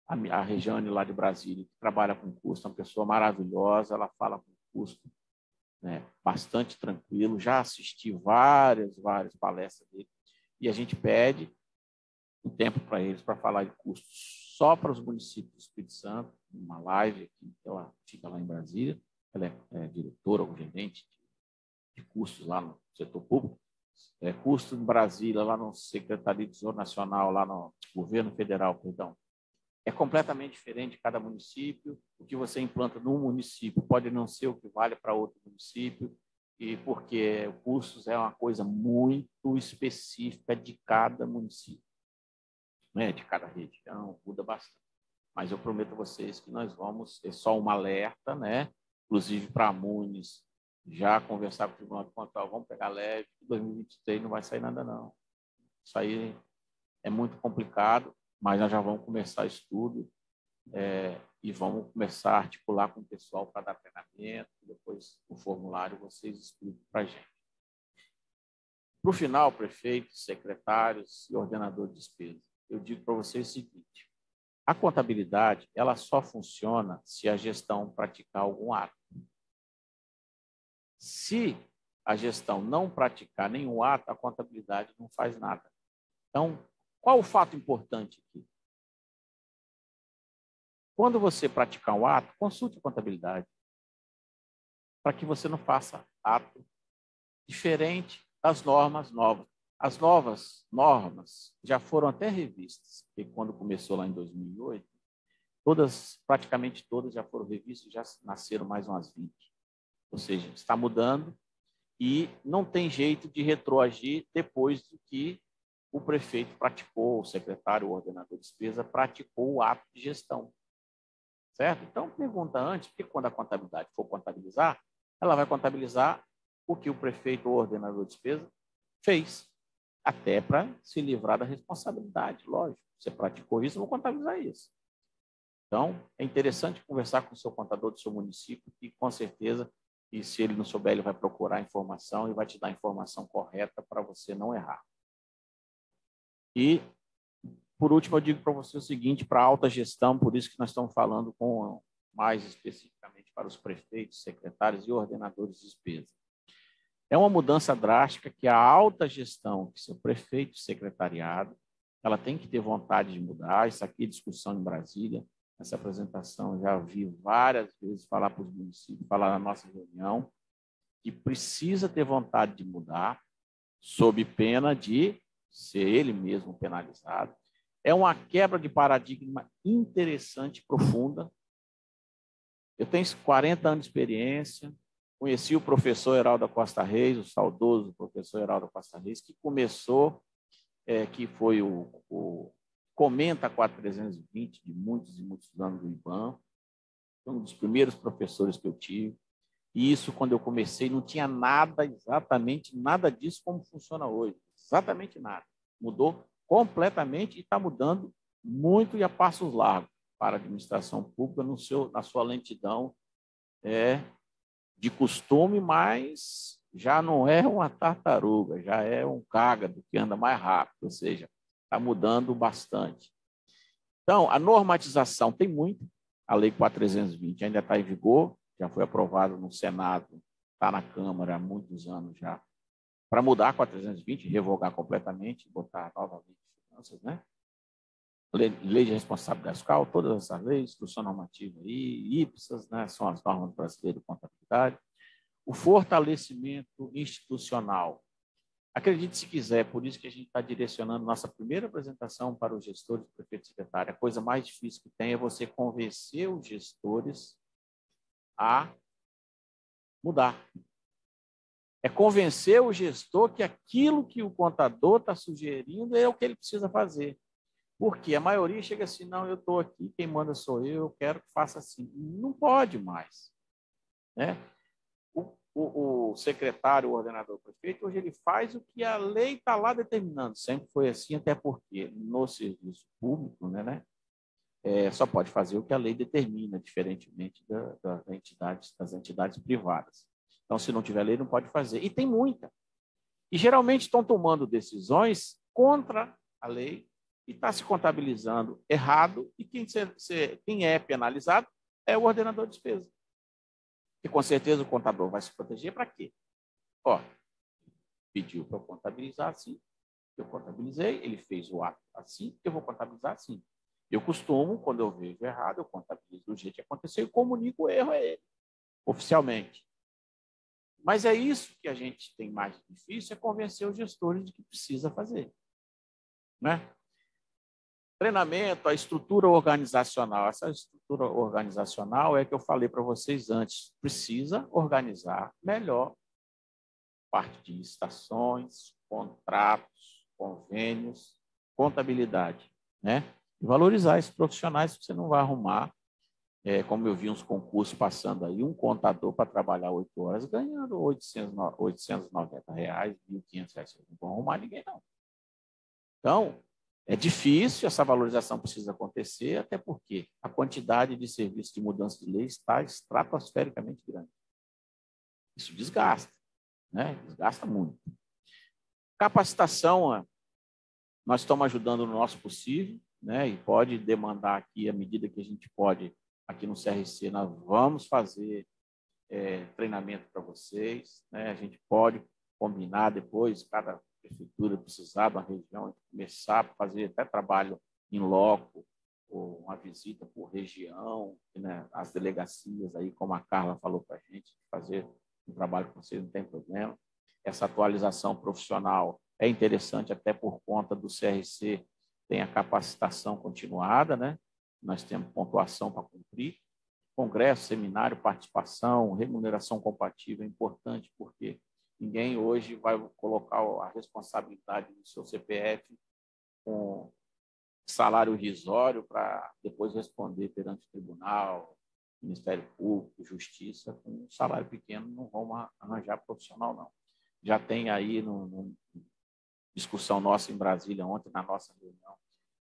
a Regiane lá de Brasília, que trabalha com custo, uma pessoa maravilhosa, ela fala com custo bastante tranquilo, já assisti várias palestras dele, e a gente pede um tempo para eles para falar de custos só para os municípios do Espírito Santo, uma live aqui, ela fica lá em Brasília, ela é diretora ou gerente de custos lá no setor público, custo em Brasília, lá no Secretaria de Tesouro Nacional, lá no Governo Federal, perdão, é completamente diferente de cada município. O que você implanta num município pode não ser o que vale para outro município, e porque custos é uma coisa muito específica de cada município, de cada região, muda bastante. Mas eu prometo a vocês que nós vamos, é só um alerta, inclusive para a MUNES, já conversar com o Tribunal de Contas, vamos pegar leve, 2023 não vai sair nada, não. Isso aí é muito complicado, mas nós já vamos começar estudo e vamos começar a articular com o pessoal para dar treinamento, depois o formulário vocês explicam para a gente. Para o final, prefeitos, secretários e ordenador de despesa, eu digo para vocês o seguinte: a contabilidade ela só funciona se a gestão praticar algum ato. Se a gestão não praticar nenhum ato, a contabilidade não faz nada. Então, qual o fato importante aqui? Quando você praticar um ato, consulte a contabilidade, para que você não faça ato diferente das normas novas. As novas normas já foram até revistas, porque quando começou lá em 2008, praticamente todas já foram revistas, já nasceram mais umas 20. Ou seja, está mudando e não tem jeito de retroagir depois do que o prefeito praticou, o secretário, o ordenador de despesa praticou o ato de gestão. Certo? Então, pergunta antes, porque quando a contabilidade for contabilizar, ela vai contabilizar o que o prefeito ou ordenador de despesa fez, até para se livrar da responsabilidade, lógico. Você praticou isso, eu vou contabilizar isso. Então, é interessante conversar com o seu contador do seu município, e com certeza, e se ele não souber, ele vai procurar a informação e vai te dar a informação correta para você não errar. E, por último, eu digo para você o seguinte, para a alta gestão, por isso que nós estamos falando mais especificamente para os prefeitos, secretários e ordenadores de despesa. É uma mudança drástica que a alta gestão, que seu prefeito e secretariado, ela tem que ter vontade de mudar. Isso aqui é discussão em Brasília. Essa apresentação já vi várias vezes falar para os municípios, falar na nossa reunião, que precisa ter vontade de mudar, sob pena de ser ele mesmo penalizado. É uma quebra de paradigma interessante, profunda. Eu tenho 40 anos de experiência, conheci o professor Heraldo Costa Reis, o saudoso professor Heraldo Costa Reis, que começou, que foi o Comenta 4320, de muitos e muitos anos do IBAN, foi um dos primeiros professores que eu tive, e isso, quando eu comecei, não tinha nada, exatamente nada disso como funciona hoje, exatamente nada. Mudou completamente e está mudando muito e a passos largos para a administração pública na sua lentidão de costume, mas já não é uma tartaruga, já é um cágado que anda mais rápido, ou seja, está mudando bastante. Então, a normatização tem muito, a Lei 4.320 ainda está em vigor, já foi aprovada no Senado, está na Câmara há muitos anos já, para mudar a 4.320, revogar completamente, botar nova lei de finanças, né? Lei de responsabilidade fiscal, todas essas leis, instrução normativa aí, IPSAS, né? São as normas brasileiras de contabilidade. O fortalecimento institucional. Acredite se quiser, por isso que a gente está direcionando nossa primeira apresentação para os gestores, prefeito e secretário. A coisa mais difícil que tem é você convencer os gestores a mudar. É convencer o gestor que aquilo que o contador está sugerindo é o que ele precisa fazer. Porque a maioria chega assim, não, eu estou aqui, quem manda sou eu quero que faça assim. Não pode mais, né? O secretário, o ordenador, o prefeito, hoje ele faz o que a lei está lá determinando. Sempre foi assim, até porque no serviço público, né, só pode fazer o que a lei determina, diferentemente das entidades privadas. Então, se não tiver lei, não pode fazer. E tem muita. E geralmente estão tomando decisões contra a lei e está se contabilizando errado, e quem é penalizado é o ordenador de despesa. E com certeza o contador vai se proteger para quê? Ó, pediu para eu contabilizar assim, eu contabilizei, ele fez o ato assim, eu vou contabilizar assim. Eu costumo, quando eu vejo errado, eu contabilizo do jeito que aconteceu e comunico o erro a ele, oficialmente. Mas é isso que a gente tem mais difícil, é convencer os gestores de que precisa fazer, né? Treinamento, a estrutura organizacional. Essa estrutura organizacional é que eu falei para vocês antes. Precisa organizar melhor parte de licitações, contratos, convênios, contabilidade, né? E valorizar esses profissionais, que você não vai arrumar, como eu vi uns concursos passando aí, um contador para trabalhar 8 horas ganhando R$890, R$1.500. Não vão arrumar ninguém, não. Então, é difícil, essa valorização precisa acontecer, até porque a quantidade de serviços de mudança de lei está estratosfericamente grande. Isso desgasta, né? Desgasta muito. Capacitação, nós estamos ajudando no nosso possível, né? E pode demandar aqui, à medida que a gente pode, aqui no CRC, nós vamos fazer treinamento para vocês, né? A gente pode combinar depois, cada prefeitura precisar da região, a gente começar a fazer até trabalho em loco, ou uma visita por região, né? As delegacias aí, como a Carla falou para a gente, fazer um trabalho com vocês, não tem problema. Essa atualização profissional é interessante até por conta do CRC, tem a capacitação continuada, né? Nós temos pontuação para cumprir. Congresso, seminário, participação, remuneração compatível é importante, porque ninguém hoje vai colocar a responsabilidade do seu CPF com salário irrisório para depois responder perante o tribunal, Ministério Público, Justiça, com um salário pequeno não vão arranjar profissional, não. Já tem aí, discussão nossa em Brasília ontem, na nossa reunião,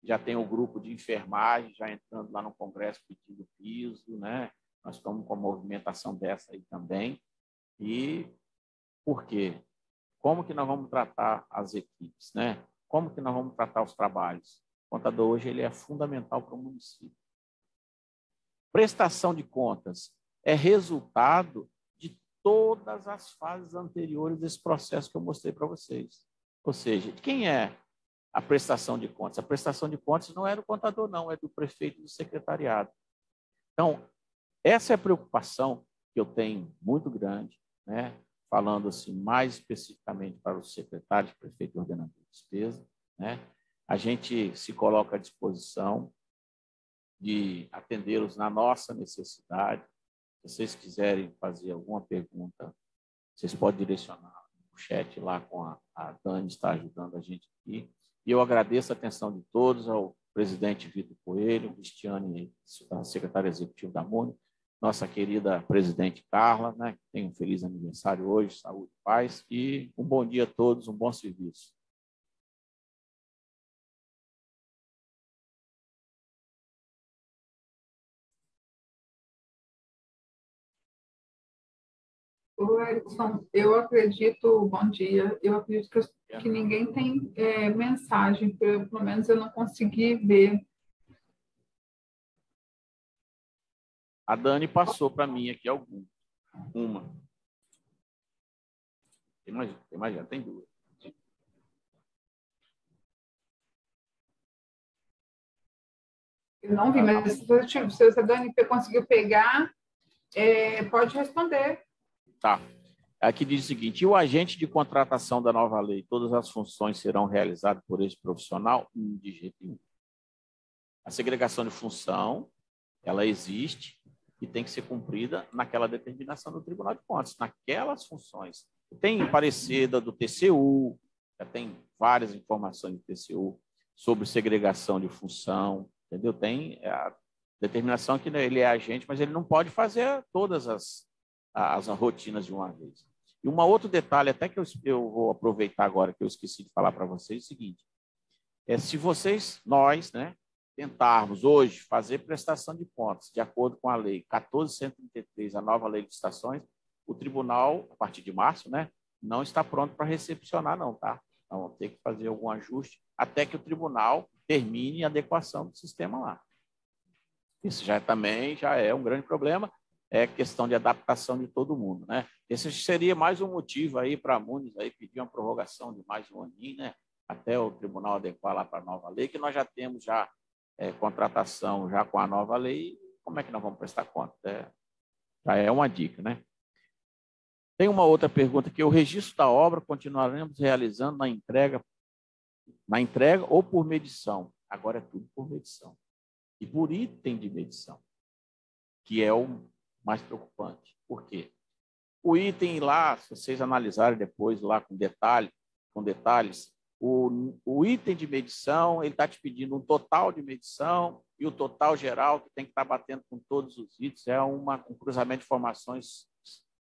já tem o grupo de enfermagem já entrando lá no Congresso pedindo piso, né? Nós estamos com a movimentação dessa aí também. E por quê? Como que nós vamos tratar as equipes, né? Como que nós vamos tratar os trabalhos? O contador hoje ele é fundamental para o município. Prestação de contas é resultado de todas as fases anteriores desse processo que eu mostrei para vocês. Ou seja, quem é a prestação de contas? A prestação de contas não é do contador, não, é do prefeito e do secretariado. Então, essa é a preocupação que eu tenho muito grande, né? Falando assim mais especificamente para os secretários, prefeito e ordenador de despesa, né? A gente se coloca à disposição de atendê-los na nossa necessidade. Se vocês quiserem fazer alguma pergunta, vocês podem direcionar no chat lá com a Dani, está ajudando a gente aqui. E eu agradeço a atenção de todos, ao presidente Vitor Coelho, Cristiane, secretária executiva da MUNI, nossa querida presidente Carla, né, que tem um feliz aniversário hoje, saúde e paz, e um bom dia a todos, um bom serviço. Ô, Erickson, eu acredito, bom dia, eu acredito que ninguém tem mensagem, pelo menos eu não consegui ver. A Dani passou para mim aqui uma. Imagina, tem duas. Eu não vi, mas se a Dani conseguiu pegar, pode responder. Tá. Aqui diz o seguinte: e o agente de contratação da nova lei, todas as funções serão realizadas por esse profissional? De jeito nenhum. A segregação de função, ela existe e tem que ser cumprida naquela determinação do Tribunal de Contas, naquelas funções. Tem parecer do TCU, já tem várias informações do TCU sobre segregação de função, entendeu? Tem a determinação que ele é agente, mas ele não pode fazer todas as rotinas de uma vez. E um outro detalhe, até que eu vou aproveitar agora que eu esqueci de falar para vocês, é o seguinte: se nós, né, tentarmos hoje fazer prestação de contas de acordo com a lei 14.133, a nova lei de licitações, o tribunal, a partir de março, né, não está pronto para recepcionar, não, tá? Então, vamos ter que fazer algum ajuste até que o tribunal termine a adequação do sistema lá. Isso também já é um grande problema, é questão de adaptação de todo mundo, né? Esse seria mais um motivo aí para a Muniz aí pedir uma prorrogação de mais um aninho, né? Até o tribunal adequar lá para a nova lei, que nós já temos contratação já com a nova lei. Como é que nós vamos prestar conta? Já é uma dica, né? Tem uma outra pergunta que o registro da obra continuaremos realizando na entrega ou por medição. Agora é tudo por medição. E por item de medição, que é o mais preocupante. Por quê? O item lá, se vocês analisarem depois lá com detalhes, o item de medição, ele está te pedindo um total de medição e o total geral, que tem que estar batendo com todos os itens, é um cruzamento de informações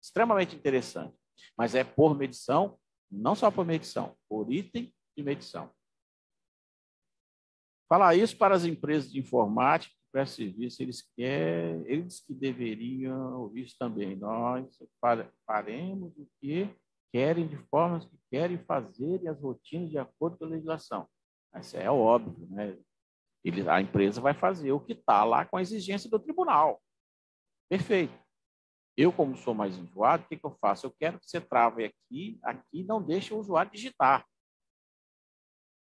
extremamente interessante. Mas é por medição, não só por medição, por item de medição. Falar isso para as empresas de informática que prestam serviço, eles que deveriam ouvir isso também. Nós faremos o que querem, de formas que querem fazer e as rotinas de acordo com a legislação. Isso é óbvio, né? A empresa vai fazer o que está lá com a exigência do tribunal. Perfeito. Eu, como sou mais enjoado, o que eu faço? Eu quero que você trave aqui não deixe o usuário digitar.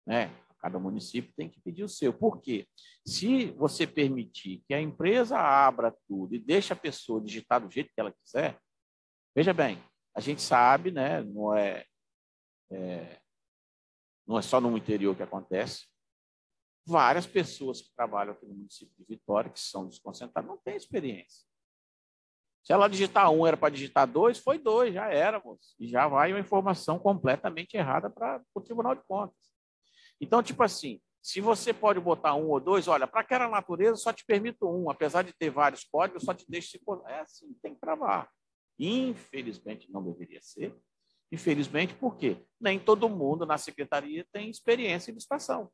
Né? Cada município tem que pedir o seu. Por quê? Se você permitir que a empresa abra tudo e deixe a pessoa digitar do jeito que ela quiser, veja bem, a gente sabe, né, não é só no interior que acontece. Várias pessoas que trabalham aqui no município de Vitória, que são desconcentradas, não têm experiência. Se ela digitar 1, era para digitar 2, foi 2, já era, moço. E já vai uma informação completamente errada para o Tribunal de Contas. Então, tipo assim, se você pode botar 1 ou 2, olha, para aquela natureza só te permito 1, apesar de ter vários códigos, só te deixo se... É assim, tem que travar. Infelizmente, não deveria ser. Infelizmente, por quê? Nem todo mundo na secretaria tem experiência em licitação.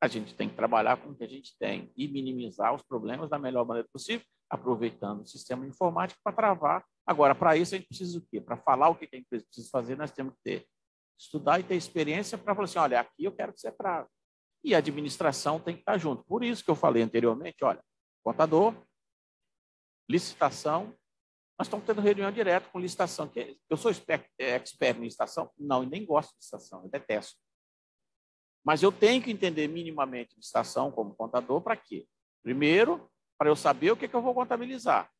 A gente tem que trabalhar com o que a gente tem e minimizar os problemas da melhor maneira possível, aproveitando o sistema informático para travar. Agora, para isso, a gente precisa do quê? Para falar o que a empresa precisa fazer, nós temos que estudar e ter experiência para falar assim, olha, aqui eu quero que você trave. E a administração tem que estar junto. Por isso que eu falei anteriormente, olha, contador, licitação, nós estamos tendo reunião direta com licitação. Eu sou expert em licitação? Não, e nem gosto de licitação, eu detesto. Mas eu tenho que entender minimamente licitação como contador para quê? Primeiro, para eu saber o que eu vou contabilizar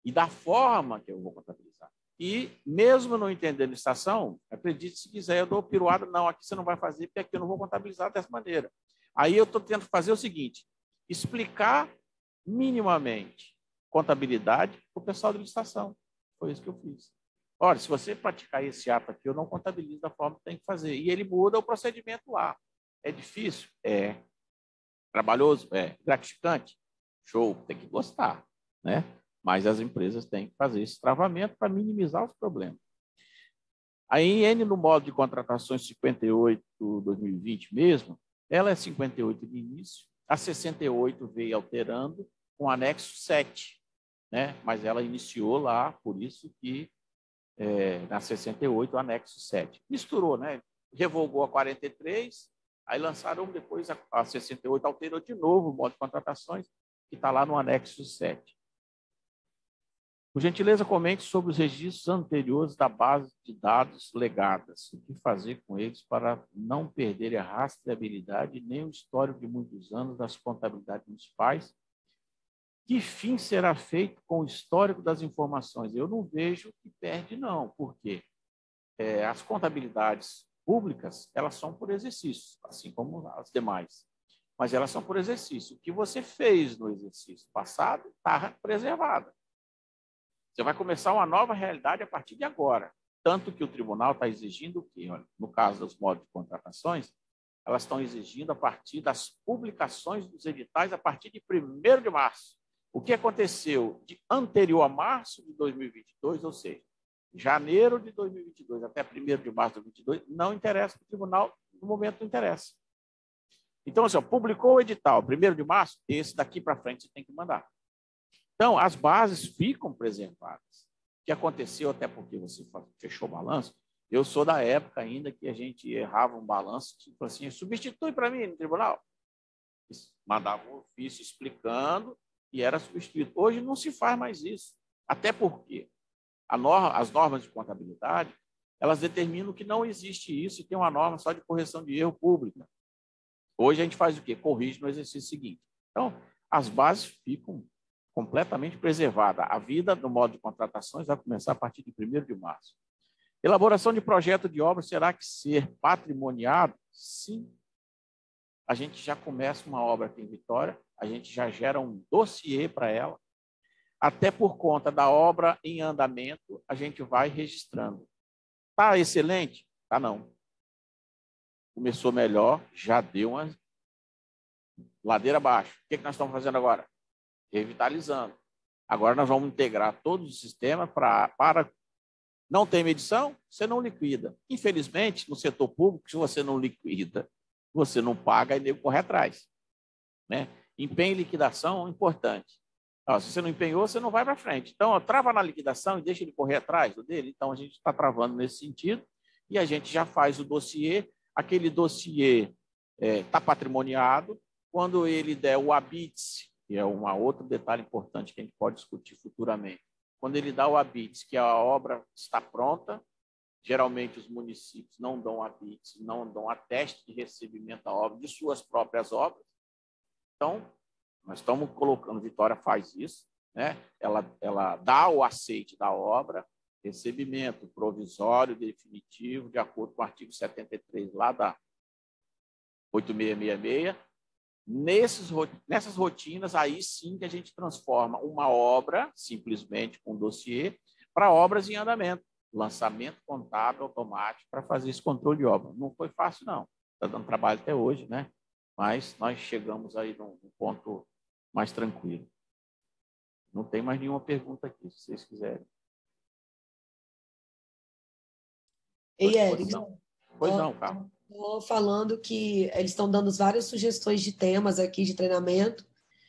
e da forma que eu vou contabilizar. E mesmo não entendendo licitação, acredite se quiser, eu dou piruada, não, aqui você não vai fazer, porque aqui eu não vou contabilizar dessa maneira. Aí eu estou tentando fazer o seguinte, explicar minimamente contabilidade para o pessoal de licitação. Foi isso que eu fiz. Olha, se você praticar esse ato aqui, eu não contabilizo da forma que tem que fazer. E ele muda o procedimento lá. É difícil? É. Trabalhoso? É. Gratificante? Show, tem que gostar, né? Mas as empresas têm que fazer esse travamento para minimizar os problemas. A IN, no modo de contratações 58/2020 mesmo, ela é 58 de início, a 68 veio alterando com o anexo 7, né? Mas ela iniciou lá, por isso que na 68, o anexo 7. Misturou, né? Revogou a 43, aí lançaram depois a 68, alterou de novo o modo de contratações, que está lá no anexo 7. Por gentileza, comente sobre os registros anteriores da base de dados legadas. O que fazer com eles para não perder a rastreabilidade nem o histórico de muitos anos das contabilidades municipais? Que fim será feito com o histórico das informações? Eu não vejo que perde, não. Por quê? As contabilidades públicas, elas são por exercício, assim como as demais. Mas elas são por exercício. O que você fez no exercício passado está preservado. Você vai começar uma nova realidade a partir de agora. Tanto que o tribunal está exigindo que, olha, no caso dos modos de contratações, elas estão exigindo a partir das publicações dos editais a partir de 1º de março. O que aconteceu de anterior a março de 2022, ou seja, janeiro de 2022 até 1º de março de 2022, não interessa para o tribunal, no momento não interessa. Então, assim, publicou o edital, 1º de março, esse daqui para frente você tem que mandar. Então, as bases ficam preservadas. O que aconteceu, até porque você fechou o balanço, eu sou da época ainda que a gente errava um balanço, tipo assim, substitui para mim no tribunal. Mandava um ofício explicando e era substituído. Hoje não se faz mais isso. Até porque as normas de contabilidade, elas determinam que não existe isso e tem uma norma só de correção de erro pública. Hoje a gente faz o quê? Corrige no exercício seguinte. Então, as bases ficam completamente preservadas. A vida no modo de contratações vai começar a partir de 1º de março. Elaboração de projeto de obra será que ser patrimoniado? Sim. A gente já começa uma obra aqui em Vitória, a gente já gera um dossiê para ela. Até por conta da obra em andamento, a gente vai registrando. Está excelente? Tá não. Começou melhor, já deu uma ladeira abaixo. O que nós estamos fazendo agora? Revitalizando. Agora nós vamos integrar todo o sistema para... Não tem medição? Você não liquida. Infelizmente, no setor público, se você não liquida, você não paga e nego corre atrás. Né? Empenho e liquidação é importante. Se você não empenhou, você não vai para frente. Então, trava na liquidação e deixa ele correr atrás do dele. Então, a gente está travando nesse sentido e a gente já faz o dossiê. Aquele dossiê está patrimoniado. Quando ele der o habite, que é um outro detalhe importante que a gente pode discutir futuramente, quando ele dá o habite, que a obra está pronta, geralmente os municípios não dão habite, não dão ateste de recebimento da obra, de suas próprias obras. Então, nós estamos colocando, Vitória faz isso, né? Ela dá o aceite da obra, recebimento provisório, definitivo, de acordo com o artigo 73 lá da 8666. Nessas rotinas, aí sim que a gente transforma uma obra, simplesmente com dossiê, para obras em andamento. Lançamento contábil automático para fazer esse controle de obra. Não foi fácil, não. Está dando trabalho até hoje, né? Mas nós chegamos aí num ponto mais tranquilo. Não tem mais nenhuma pergunta aqui, se vocês quiserem. Ei, Erickson. Pois não, Carlos. Estou falando que eles estão dando várias sugestões de temas aqui de treinamento.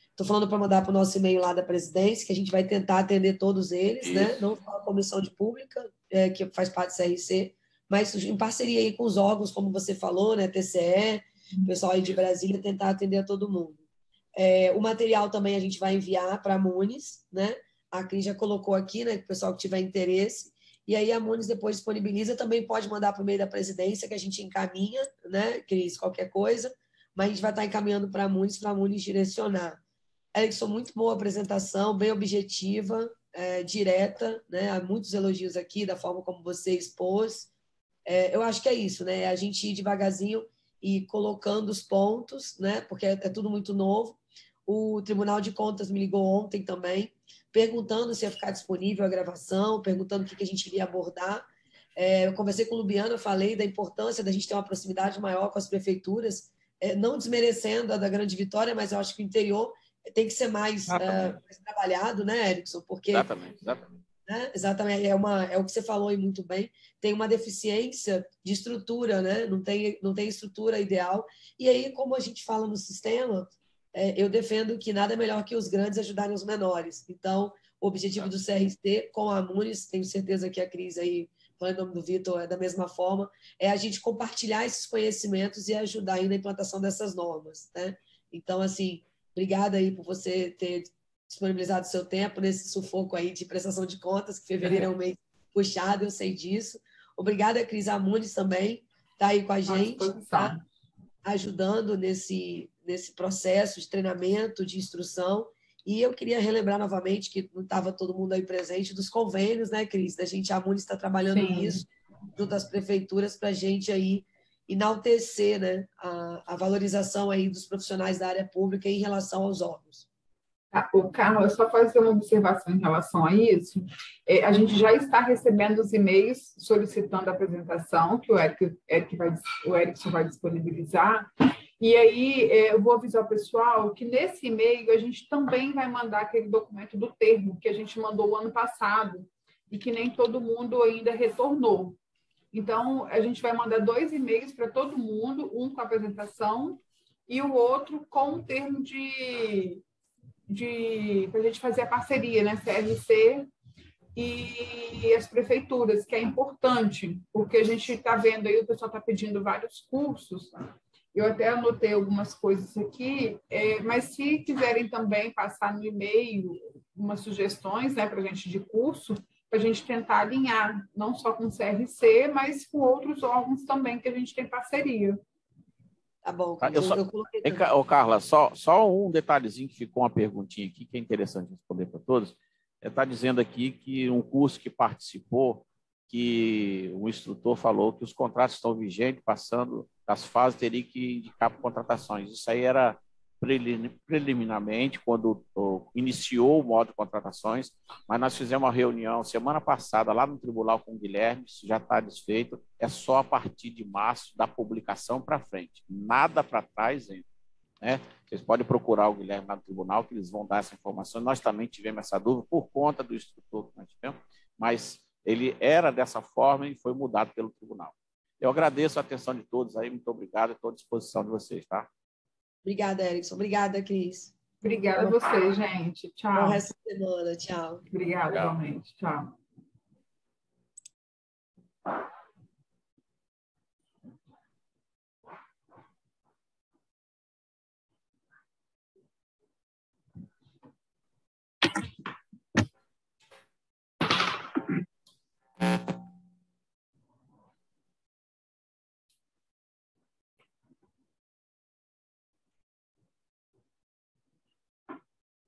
Estou falando para mandar para o nosso e-mail lá da presidência, que a gente vai tentar atender todos eles, né? Não só a Comissão de Pública, que faz parte do CRC, mas em parceria aí com os órgãos, como você falou, né? TCE, o pessoal aí de Brasília, tentar atender a todo mundo. O material também a gente vai enviar para a Munis, né? A Cris já colocou aqui, né? Que o pessoal que tiver interesse. E aí a Munis depois disponibiliza, também pode mandar para o e-mail da presidência, que a gente encaminha, né, Cris, qualquer coisa, mas a gente vai estar encaminhando para a Munis direcionar. Erickson, muito boa apresentação, bem objetiva, direta, né? Há muitos elogios aqui da forma como você expôs. Eu acho que é isso, né? A gente ir devagarzinho e colocando os pontos, né? Porque é tudo muito novo. O Tribunal de Contas me ligou ontem também, perguntando se ia ficar disponível a gravação, perguntando o que a gente iria abordar. Eu conversei com o Lubiano, eu falei da importância da gente ter uma proximidade maior com as prefeituras, não desmerecendo a da Grande Vitória, mas eu acho que o interior tem que ser mais trabalhado, né, Erickson? Porque, exatamente. Né, exatamente, é o que você falou aí muito bem, tem uma deficiência de estrutura, né? Não tem estrutura ideal. E aí, como a gente fala no sistema, eu defendo que nada é melhor que os grandes ajudarem os menores. Então, O objetivo do CRC com a Amunis, tenho certeza que a Cris aí, falando em nome do Vitor, é da mesma forma, é a gente compartilhar esses conhecimentos e ajudar aí na implantação dessas normas, né? Então, assim, obrigada aí por você ter disponibilizado o seu tempo nesse sufoco aí de prestação de contas, que fevereiro é um mês puxado, eu sei disso. Obrigada, Cris Amunis, também, está aí com a gente, tá ajudando nesse processo de treinamento, de instrução. E eu queria relembrar novamente, que não estava todo mundo aí presente, dos convênios, né, Cris? Da gente, a Amunis está trabalhando nisso, junto às prefeituras, para a gente aí enaltecer, né, a valorização aí dos profissionais da área pública em relação aos órgãos. O Carlos, só fazer uma observação em relação a isso. A gente já está recebendo os e-mails solicitando a apresentação, que o Erickson vai disponibilizar. E aí, eu vou avisar o pessoal que nesse e-mail a gente também vai mandar aquele documento do termo que a gente mandou o ano passado e que nem todo mundo ainda retornou. Então, a gente vai mandar 2 e-mails para todo mundo, um com a apresentação e o outro com o termo para a gente fazer a parceria, né? CRC e as prefeituras, que é importante, porque a gente está vendo aí, o pessoal está pedindo vários cursos. Eu até anotei algumas coisas aqui, mas se quiserem também passar no e-mail umas sugestões, né, para a gente de curso, para a gente tentar alinhar, não só com o CRC, mas com outros órgãos também que a gente tem parceria. Tá bom, eu coloquei. Ô, Carla, só um detalhezinho que ficou uma perguntinha aqui, que é interessante responder para todos. Está dizendo aqui que um curso que participou, que o instrutor falou que os contratos estão vigentes, passando das fases, teria que indicar para contratações. Isso aí era preliminarmente, quando iniciou o modo de contratações, mas nós fizemos uma reunião semana passada lá no tribunal com o Guilherme, isso já está desfeito, é só a partir de março da publicação para frente, nada para trás ainda, né? Vocês podem procurar o Guilherme lá no tribunal, que eles vão dar essa informação. Nós também tivemos essa dúvida por conta do instrutor que nós tivemos, mas ele era dessa forma e foi mudado pelo tribunal. Eu agradeço a atenção de todos aí, muito obrigado, estou à disposição de vocês, tá? Obrigada, Erickson. Obrigada, Cris. Obrigada a você, gente. Tchau. Bom resto de semana. Tchau. Obrigada, igualmente. Tchau.